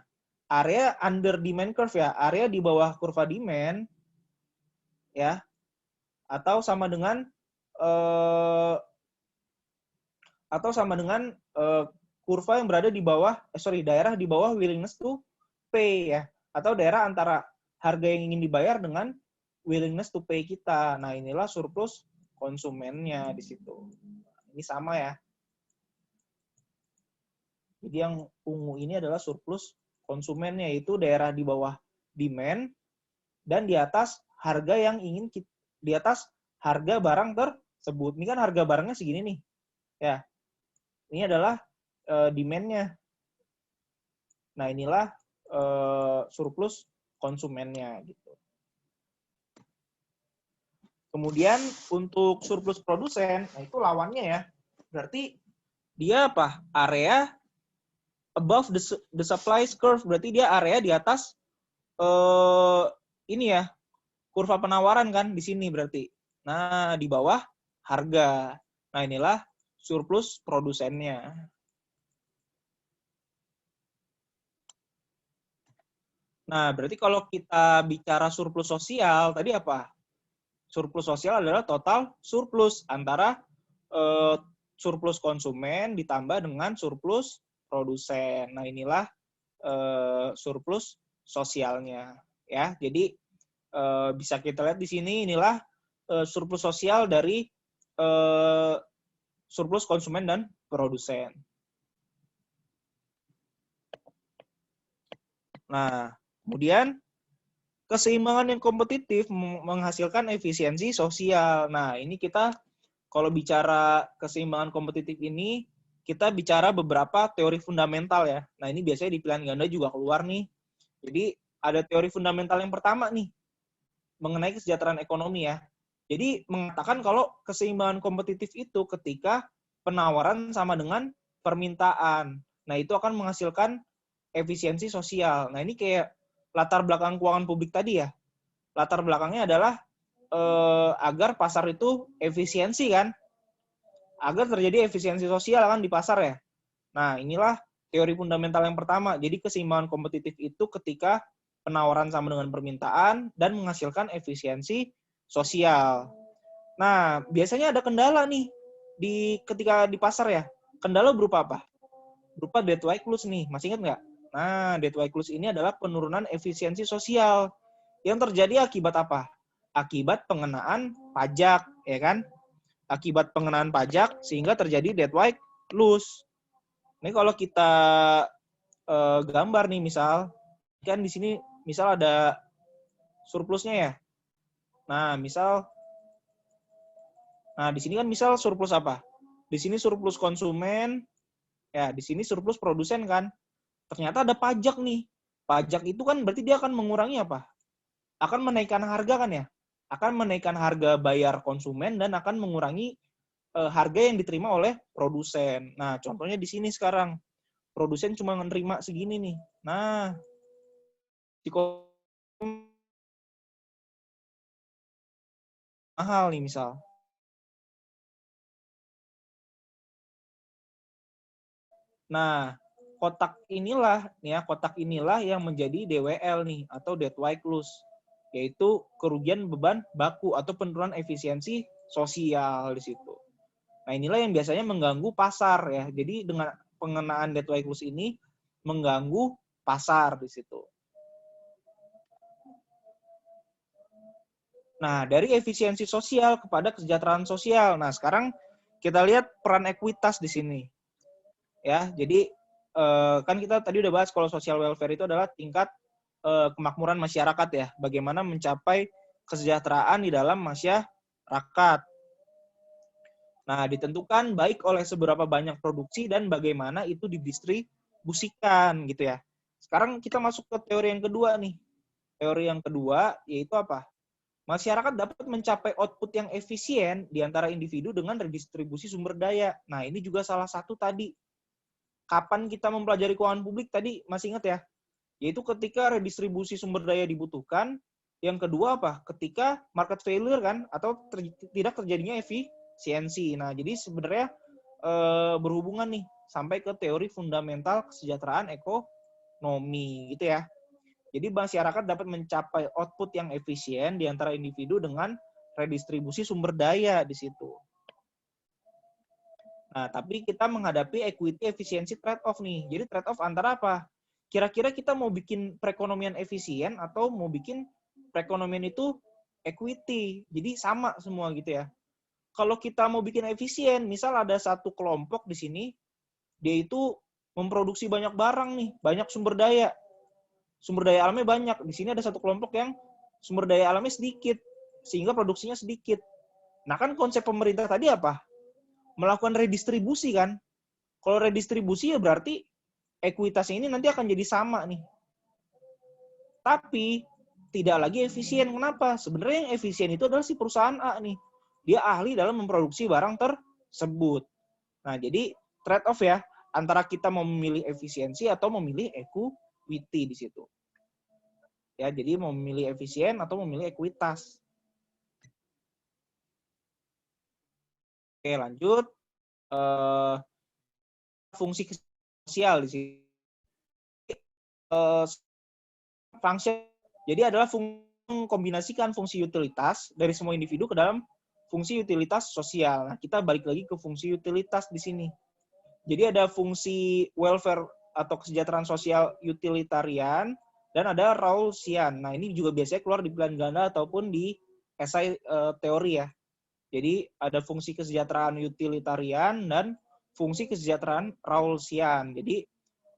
Area under demand curve ya, area di bawah kurva demand ya, atau sama dengan kurva yang berada di bawah daerah di bawah willingness to pay ya, atau daerah antara harga yang ingin dibayar dengan willingness to pay kita. Nah, inilah surplus konsumennya di situ. Ini sama ya. Jadi yang ungu ini adalah surplus konsumennya, yaitu daerah di bawah demand dan di atas harga yang ingin di atas harga barang tersebut. Ini kan harga barangnya segini nih. Ya. Ini adalah demand-nya. Nah, inilah surplus konsumennya gitu. Kemudian untuk surplus produsen, nah itu lawannya ya. Berarti dia apa? Area above the supply curve, berarti dia area di atas ini ya, kurva penawaran kan di sini berarti. Nah, di bawah harga. Nah, inilah surplus produsennya. Nah, berarti kalau kita bicara surplus sosial, tadi apa? Surplus sosial adalah total surplus antara surplus konsumen ditambah dengan surplus produsen. Nah, inilah surplus sosialnya ya. Jadi bisa kita lihat di sini, inilah surplus sosial dari surplus konsumen dan produsen. Nah, kemudian keseimbangan yang kompetitif menghasilkan efisiensi sosial. Nah, ini kita kalau bicara keseimbangan kompetitif ini, kita bicara beberapa teori fundamental ya. Nah, ini biasanya di pilihan ganda juga keluar nih. Jadi, ada teori fundamental yang pertama nih, mengenai kesejahteraan ekonomi ya. Jadi, mengatakan kalau keseimbangan kompetitif itu ketika penawaran sama dengan permintaan. Nah, itu akan menghasilkan efisiensi sosial. Nah, ini kayak latar belakang keuangan publik tadi ya. Latar belakangnya adalah agar pasar itu efisiensi kan. agar terjadi efisiensi sosial kan di pasar ya. Nah, inilah teori fundamental yang pertama. Jadi keseimbangan kompetitif itu ketika penawaran sama dengan permintaan dan menghasilkan efisiensi sosial. Nah, biasanya ada kendala nih ketika di pasar ya. Kendala berupa apa? Berupa dead weight loss nih. Masih ingat nggak? Nah, dead weight loss ini adalah penurunan efisiensi sosial. Yang terjadi akibat apa? Akibat pengenaan pajak, ya kan? Akibat pengenaan pajak sehingga terjadi dead weight loss. Ini kalau kita gambar nih misal, kan di sini misal ada surplusnya ya. Nah, di sini kan misal surplus apa? Di sini surplus konsumen, ya di sini surplus produsen kan. Ternyata ada pajak nih. Pajak itu kan berarti dia akan mengurangi apa? Akan menaikkan harga kan ya? Akan menaikkan harga bayar konsumen dan akan mengurangi harga yang diterima oleh produsen. Nah, contohnya di sini sekarang. Produsen cuma menerima segini nih. Nah, si mahal nih misal. Nah, kotak inilah yang menjadi DWL nih atau dead weight loss, yaitu kerugian beban baku atau penurunan efisiensi sosial di situ. Nah, inilah yang biasanya mengganggu pasar ya. Jadi dengan pengenaan dead weight loss ini mengganggu pasar di situ. Nah, dari efisiensi sosial kepada kesejahteraan sosial. Nah, sekarang kita lihat peran ekuitas di sini. Ya, jadi kan kita tadi udah bahas kalau social welfare itu adalah tingkat kemakmuran masyarakat ya. Bagaimana mencapai kesejahteraan di dalam masyarakat. Nah, ditentukan baik oleh seberapa banyak produksi dan bagaimana itu didistribusikan gitu ya. Sekarang kita masuk ke teori yang kedua nih. Teori yang kedua yaitu apa? Masyarakat dapat mencapai output yang efisien di antara individu dengan redistribusi sumber daya. Nah, ini juga salah satu tadi. Kapan kita mempelajari keuangan publik tadi, masih ingat ya? Yaitu ketika redistribusi sumber daya dibutuhkan. Yang kedua apa? Ketika market failure kan, atau tidak terjadinya efisiensi. Nah, jadi sebenarnya berhubungan nih sampai ke teori fundamental kesejahteraan ekonomi gitu ya. Jadi masyarakat dapat mencapai output yang efisien di antara individu dengan redistribusi sumber daya di situ. Nah, tapi kita menghadapi equity efisiensi trade-off nih. Jadi trade-off antara apa? Kira-kira kita mau bikin perekonomian efisien atau mau bikin perekonomian itu equity. Jadi sama semua gitu ya. Kalau kita mau bikin efisien, misal ada satu kelompok di sini, dia itu memproduksi banyak barang nih, banyak sumber daya. Sumber daya alamnya banyak. Di sini ada satu kelompok yang sumber daya alamnya sedikit, sehingga produksinya sedikit. Nah kan konsep pemerintah tadi apa? Melakukan redistribusi kan. Kalau redistribusi ya berarti ekuitasnya ini nanti akan jadi sama nih. Tapi tidak lagi efisien. Kenapa? Sebenarnya yang efisien itu adalah si perusahaan A nih. Dia ahli dalam memproduksi barang tersebut. Nah jadi trade off ya antara kita mau memilih efisiensi atau memilih equity di situ. Ya, jadi mau memilih efisien atau memilih ekuitas. Oke, lanjut. Fungsi sosial di sini. Function. Jadi adalah kombinasikan fungsi utilitas dari semua individu ke dalam fungsi utilitas sosial. Nah, kita balik lagi ke fungsi utilitas di sini. Jadi ada fungsi welfare atau kesejahteraan sosial utilitarian dan ada Rawlsian. Nah, ini juga biasanya keluar di pilihan ganda ataupun di esai teori ya. Jadi ada fungsi kesejahteraan utilitarian dan fungsi kesejahteraan Rawlsian. Jadi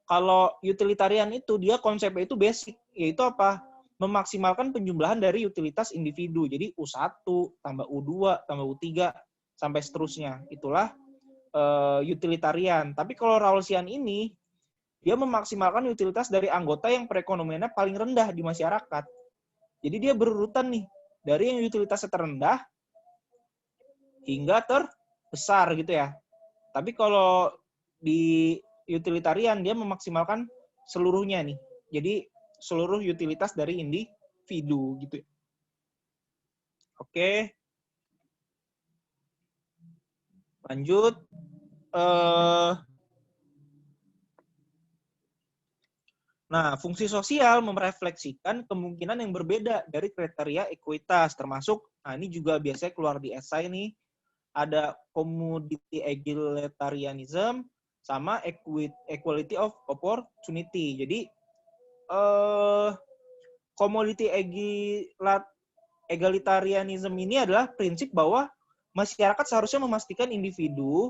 kalau utilitarian itu dia konsepnya itu basic, yaitu apa? Memaksimalkan penjumlahan dari utilitas individu. Jadi U1 tambah U2 tambah U3 sampai seterusnya. Itulah utilitarian. Tapi kalau Rawlsian ini dia memaksimalkan utilitas dari anggota yang perekonomiannya paling rendah di masyarakat. Jadi dia berurutan nih dari yang utilitasnya terendah hingga terbesar gitu ya. Tapi kalau di utilitarian dia memaksimalkan seluruhnya nih. Jadi seluruh utilitas dari individu gitu. Oke. Lanjut. Nah, fungsi sosial merefleksikan kemungkinan yang berbeda dari kriteria ekuitas, termasuk, nah ini juga biasanya keluar di esai nih, ada commodity egalitarianism sama equality of opportunity. Jadi, commodity egalitarianism ini adalah prinsip bahwa masyarakat seharusnya memastikan individu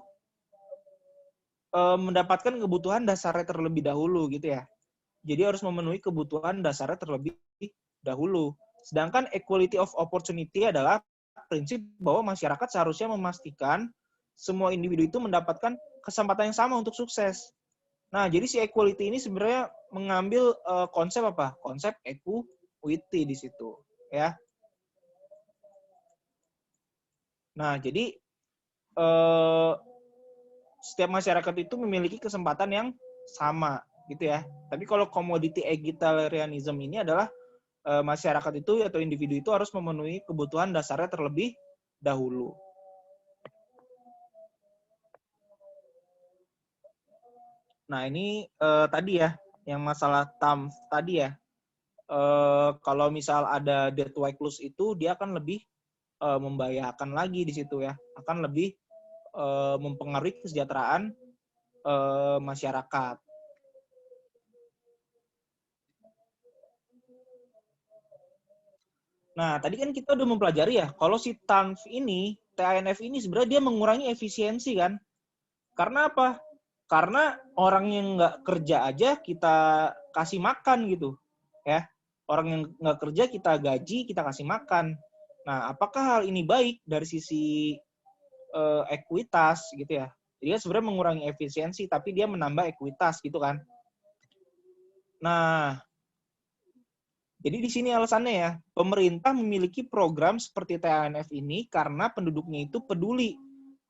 mendapatkan kebutuhan dasarnya terlebih dahulu gitu ya. Jadi harus memenuhi kebutuhan dasarnya terlebih dahulu. Sedangkan equality of opportunity adalah prinsip bahwa masyarakat seharusnya memastikan semua individu itu mendapatkan kesempatan yang sama untuk sukses. Nah, jadi si equality ini sebenarnya mengambil konsep apa? Konsep equity di situ, ya. Nah, jadi setiap masyarakat itu memiliki kesempatan yang sama, gitu ya. Tapi kalau commodity egalitarianism ini adalah masyarakat itu atau individu itu harus memenuhi kebutuhan dasarnya terlebih dahulu. Nah, ini tadi ya, yang masalah TAMF tadi ya. Kalau misal ada debt white clause itu, dia akan lebih membahayakan lagi di situ ya. Akan lebih mempengaruhi kesejahteraan masyarakat. Nah, tadi kan kita udah mempelajari ya, kalau si TANF ini, TANF ini sebenarnya dia mengurangi efisiensi kan. Karena apa? Karena orang yang nggak kerja aja kita kasih makan gitu, ya. Orang yang nggak kerja kita gaji, kita kasih makan. Nah, apakah hal ini baik dari sisi ekuitas gitu ya? Dia sebenarnya mengurangi efisiensi, tapi dia menambah ekuitas gitu kan. Nah, jadi di sini alasannya ya, pemerintah memiliki program seperti TANF ini karena penduduknya itu peduli.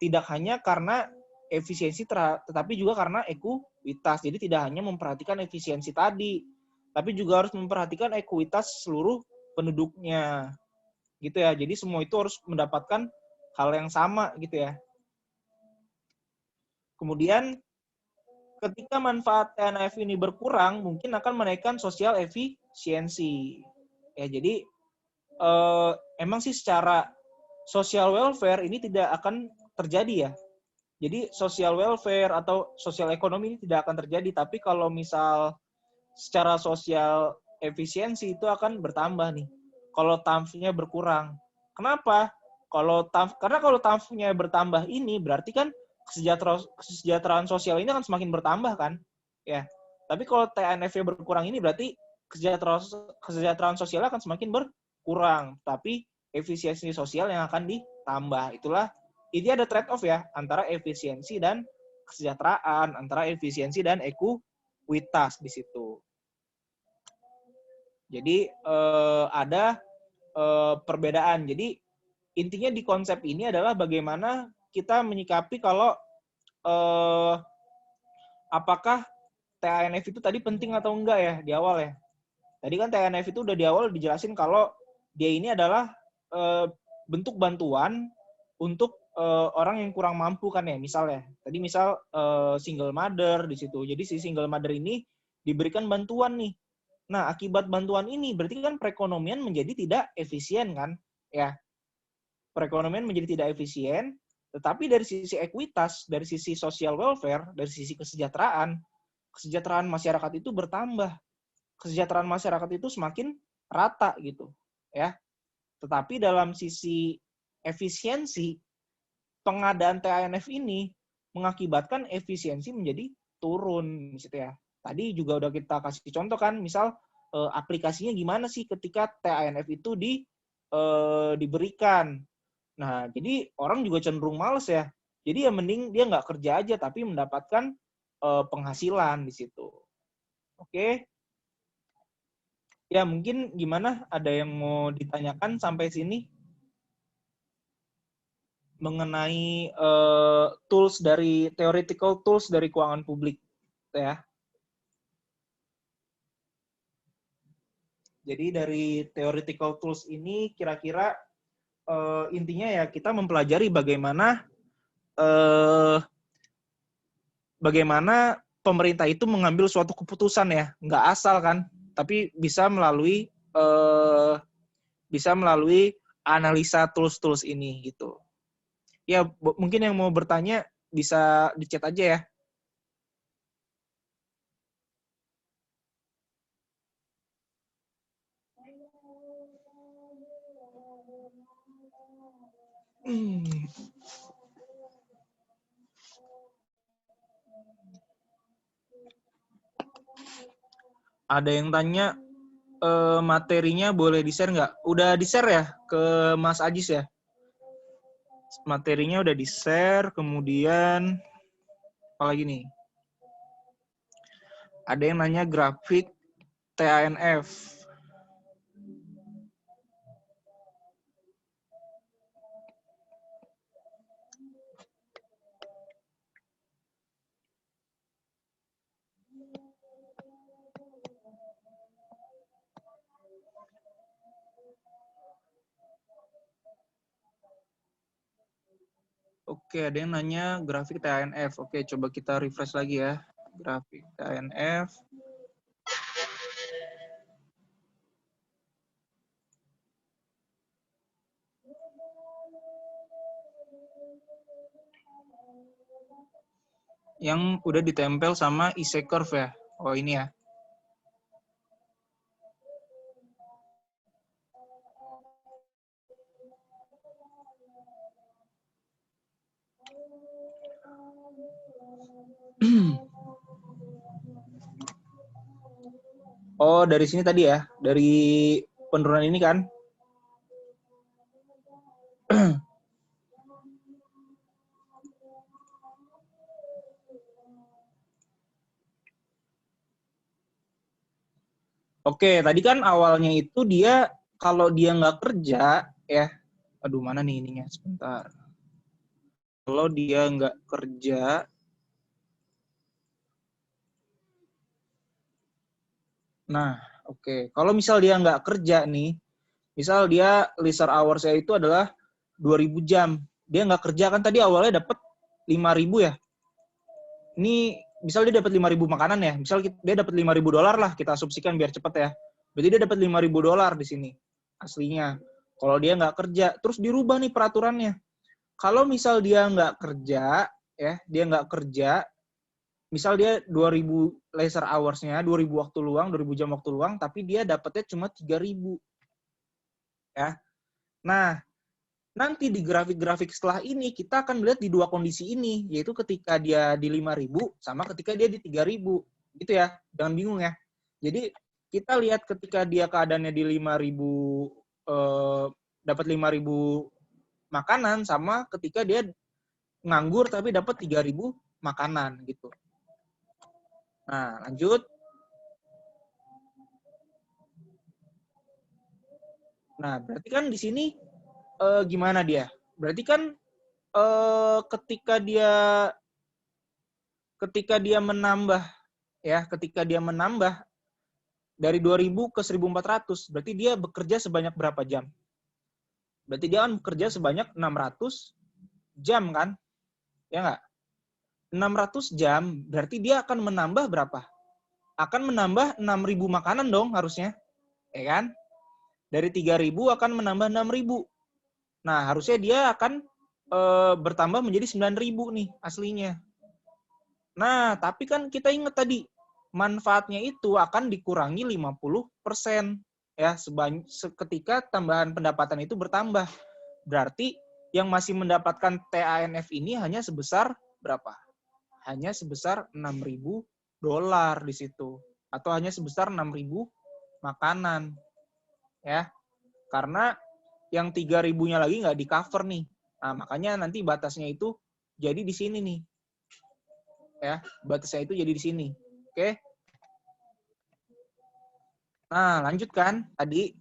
Tidak hanya karena efisiensi, tetapi juga karena ekuitas. Jadi tidak hanya memperhatikan efisiensi tadi, tapi juga harus memperhatikan ekuitas seluruh penduduknya. Gitu ya. Jadi semua itu harus mendapatkan hal yang sama gitu ya. Kemudian ketika manfaat TNF ini berkurang, mungkin akan menaikkan sosial efisiensi. Ya, jadi emang sih secara social welfare ini tidak akan terjadi ya. Jadi social welfare atau sosial ekonomi ini tidak akan terjadi. Tapi kalau misal secara sosial efisiensi itu akan bertambah nih. Kalau TAMF-nya berkurang. Kenapa? Karena kalau TAMF-nya bertambah ini berarti kan kesejahteraan sosial ini akan semakin bertambah kan? Ya. Tapi kalau TNF-nya berkurang ini berarti kesejahteraan sosial akan semakin berkurang. Tapi efisiensi sosial yang akan ditambah. Itulah ini ada trade off ya antara efisiensi dan kesejahteraan, antara efisiensi dan ekuitas di situ. Jadi ada perbedaan. Jadi intinya di konsep ini adalah bagaimana kita menyikapi kalau apakah TANF itu tadi penting atau enggak ya di awal ya. Tadi kan TANF itu udah di awal dijelasin kalau dia ini adalah bentuk bantuan untuk orang yang kurang mampu kan ya. Misalnya, tadi misal single mother di situ. Jadi si single mother ini diberikan bantuan nih. Nah, akibat bantuan ini berarti kan perekonomian menjadi tidak efisien kan? Ya, perekonomian menjadi tidak efisien, tetapi dari sisi ekuitas, dari sisi social welfare, dari sisi kesejahteraan masyarakat itu bertambah. Kesejahteraan masyarakat itu semakin rata gitu, ya. Tetapi dalam sisi efisiensi, pengadaan TANF ini mengakibatkan efisiensi menjadi turun gitu ya. Tadi juga udah kita kasih contoh kan, misal aplikasinya gimana sih ketika TANF itu diberikan. Nah, jadi orang juga cenderung males ya. Jadi ya mending dia nggak kerja aja tapi mendapatkan penghasilan di situ. Oke. Ya mungkin gimana? Ada yang mau ditanyakan sampai sini? Mengenai theoretical tools dari keuangan publik ya. Jadi dari theoretical tools ini kira-kira intinya ya kita mempelajari bagaimana bagaimana pemerintah itu mengambil suatu keputusan ya, nggak asal kan, tapi bisa melalui analisa tools-tools ini gitu. Ya mungkin yang mau bertanya bisa di chat aja ya. Ada yang tanya materinya boleh di-share nggak? Udah di-share ya ke Mas Ajis ya? Materinya udah di-share, kemudian apa lagi nih? Ada yang nanya grafik TANF. Oke, ada yang nanya grafik TANF. Oke, coba kita refresh lagi ya. Grafik TANF. Yang udah ditempel sama IC curve ya. Oh, ini ya. Oh, dari sini tadi ya. Dari penurunan ini kan. Oke, tadi kan awalnya itu dia kalau dia nggak kerja ya, aduh mana nih ininya sebentar. Kalau dia nggak kerja, nah oke. Kalau misal dia nggak kerja nih, misal dia leisure hours-nya itu adalah 2.000 jam, dia nggak kerja kan tadi awalnya dapat 5.000 ya. Ini misal dia dapat 5.000 makanan ya, misal dia dapat $5.000 lah, kita asumsikan biar cepet ya. Berarti dia dapat $5.000 di sini aslinya. Kalau dia nggak kerja, terus dirubah nih peraturannya. Kalau misal dia nggak kerja, ya dia nggak kerja, misal dia 2.000 leisure hours-nya, 2.000 waktu luang, 2.000 jam waktu luang, tapi dia dapatnya cuma 3.000. Ya. Nah, nanti di grafik-grafik setelah ini kita akan melihat di dua kondisi ini, yaitu ketika dia di 5.000 sama ketika dia di 3.000. Gitu ya, jangan bingung ya. Jadi kita lihat ketika dia keadaannya di 5.000 dapat 5.000 makanan sama ketika dia nganggur tapi dapat 3.000 makanan gitu. Nah, lanjut. Nah, berarti kan di sini gimana dia? Berarti kan ketika dia menambah ya, ketika dia menambah dari 2.000 ke 1.400, berarti dia bekerja sebanyak berapa jam? Berarti dia kan bekerja sebanyak 600 jam kan? Ya nggak? 600 jam, berarti dia akan menambah berapa? Akan menambah 6.000 makanan dong harusnya. Ya kan? Dari 3.000 akan menambah 6.000. Nah, harusnya dia akan bertambah menjadi 9.000 nih aslinya. Nah, tapi kan kita ingat tadi, manfaatnya itu akan dikurangi 50%. Ya, ketika tambahan pendapatan itu bertambah. Berarti yang masih mendapatkan TANF ini hanya sebesar berapa? Hanya sebesar $6.000 di situ. Atau hanya sebesar 6.000 makanan. Ya, karena yang 3.000-nya lagi nggak di cover nih. Nah, makanya nanti batasnya itu jadi di sini nih. Ya, batasnya itu jadi di sini. Oke. Nah, lanjutkan tadi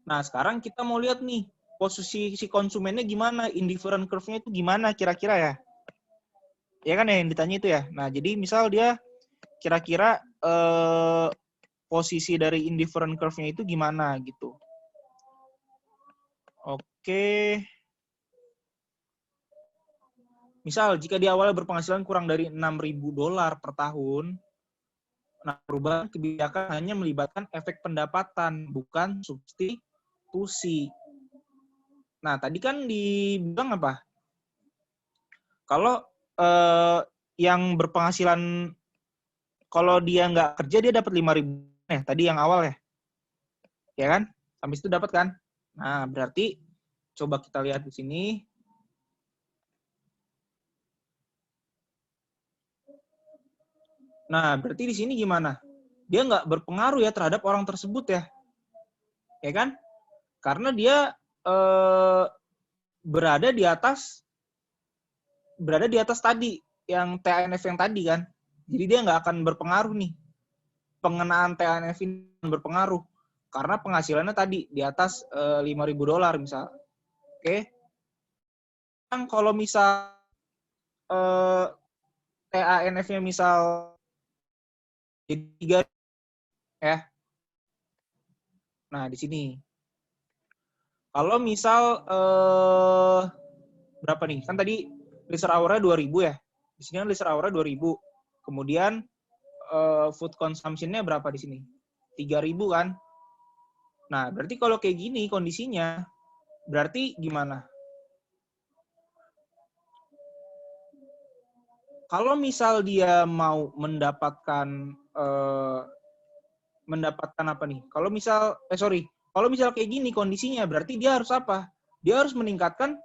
nah, sekarang kita mau lihat nih posisi si konsumennya gimana, indifferent curve-nya itu gimana kira-kira ya. Ya kan ya yang ditanya itu ya. Nah, jadi misal dia kira-kira posisi dari indifferent curve-nya itu gimana gitu. Oke. Misal jika di awal berpenghasilan kurang dari $6.000 per tahun, nah perubahan kebijakan hanya melibatkan efek pendapatan, bukan substitusi. Nah, tadi kan dibilang apa? Kalau yang berpenghasilan, kalau dia nggak kerja, dia dapat 5.000. Tadi yang awal ya. Ya kan? Habis itu dapat kan? Nah, berarti coba kita lihat di sini. Nah, berarti di sini gimana? Dia nggak berpengaruh ya terhadap orang tersebut ya. Ya kan? Karena dia berada di atas tadi, yang TANF yang tadi kan. Jadi dia nggak akan berpengaruh nih. Pengenaan TANF ini berpengaruh. Karena penghasilannya tadi di atas $5.000 misal. Oke. Kan kalau misal TANF-nya misal jadi 3 ya. Nah, di sini. Kalau misal berapa nih? Kan tadi leisure hour-nya 2.000 ya. Di sini kan leisure hour-nya 2.000. Kemudian food consumption-nya berapa di sini? 3.000 kan? Nah, berarti kalau kayak gini kondisinya, berarti gimana? Kalau misal dia mau mendapatkan apa nih? Kalau misal kayak gini kondisinya, berarti dia harus apa? Dia harus meningkatkan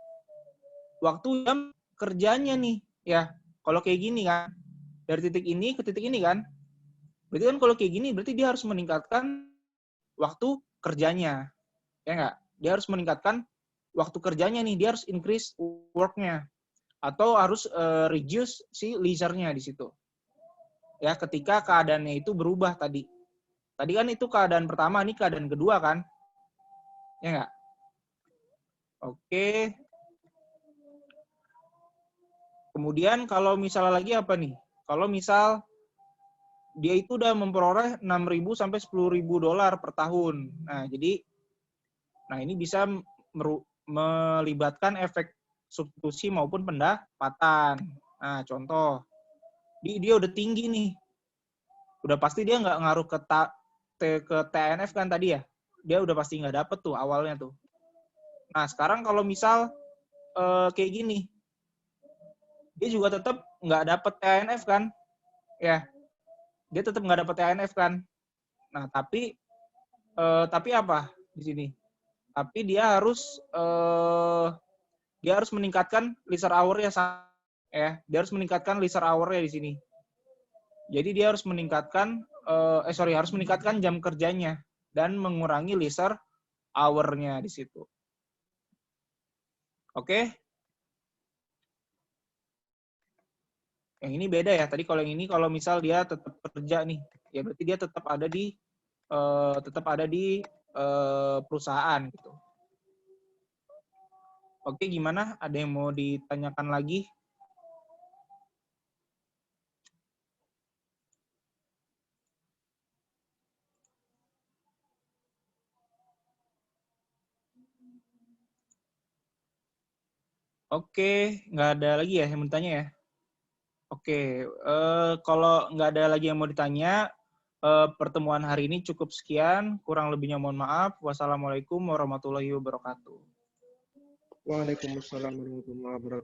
waktu jam kerjanya nih, ya. Kalau kayak gini kan, dari titik ini ke titik ini kan, berarti kan kalau kayak gini, berarti dia harus meningkatkan waktu kerjanya, ya nggak? Dia harus meningkatkan waktu kerjanya nih, dia harus increase work-nya, atau harus reduce si leisure-nya di situ. Ya, ketika keadaannya itu berubah tadi. Tadi kan itu keadaan pertama, ini keadaan kedua kan? Ya nggak? Oke. Kemudian kalau misalnya lagi apa nih? Kalau misal dia itu udah memperoleh 6.000 sampai $10.000 per tahun. Nah, jadi ini bisa melibatkan efek substitusi maupun pendapatan. Nah, contoh, dia udah tinggi nih. Udah pasti dia nggak ngaruh ke TNF kan tadi ya. Dia udah pasti nggak dapet tuh awalnya tuh. Nah, sekarang kalau misal kayak gini, dia juga tetap nggak dapet TNF kan. Ya, dia tetap nggak dapet TNF kan. Nah, tapi apa di sini? Tapi dia harus meningkatkan leisure hour-nya ya. Dia harus meningkatkan leisure hour-nya di sini. Jadi dia harus meningkatkan harus meningkatkan jam kerjanya dan mengurangi leisure hour-nya di situ. Oke? Yang ini beda ya. Tadi kalau yang ini kalau misal dia tetap kerja nih, ya berarti dia tetap ada di perusahaan gitu. Oke, gimana? Ada yang mau ditanyakan lagi? Oke, nggak ada lagi ya yang mau ditanya ya? Oke, kalau nggak ada lagi yang mau ditanya, pertemuan hari ini cukup sekian. Kurang lebihnya mohon maaf. Wassalamualaikum warahmatullahi wabarakatuh. Waalaikumsalam warahmatullahi wabarakatuh.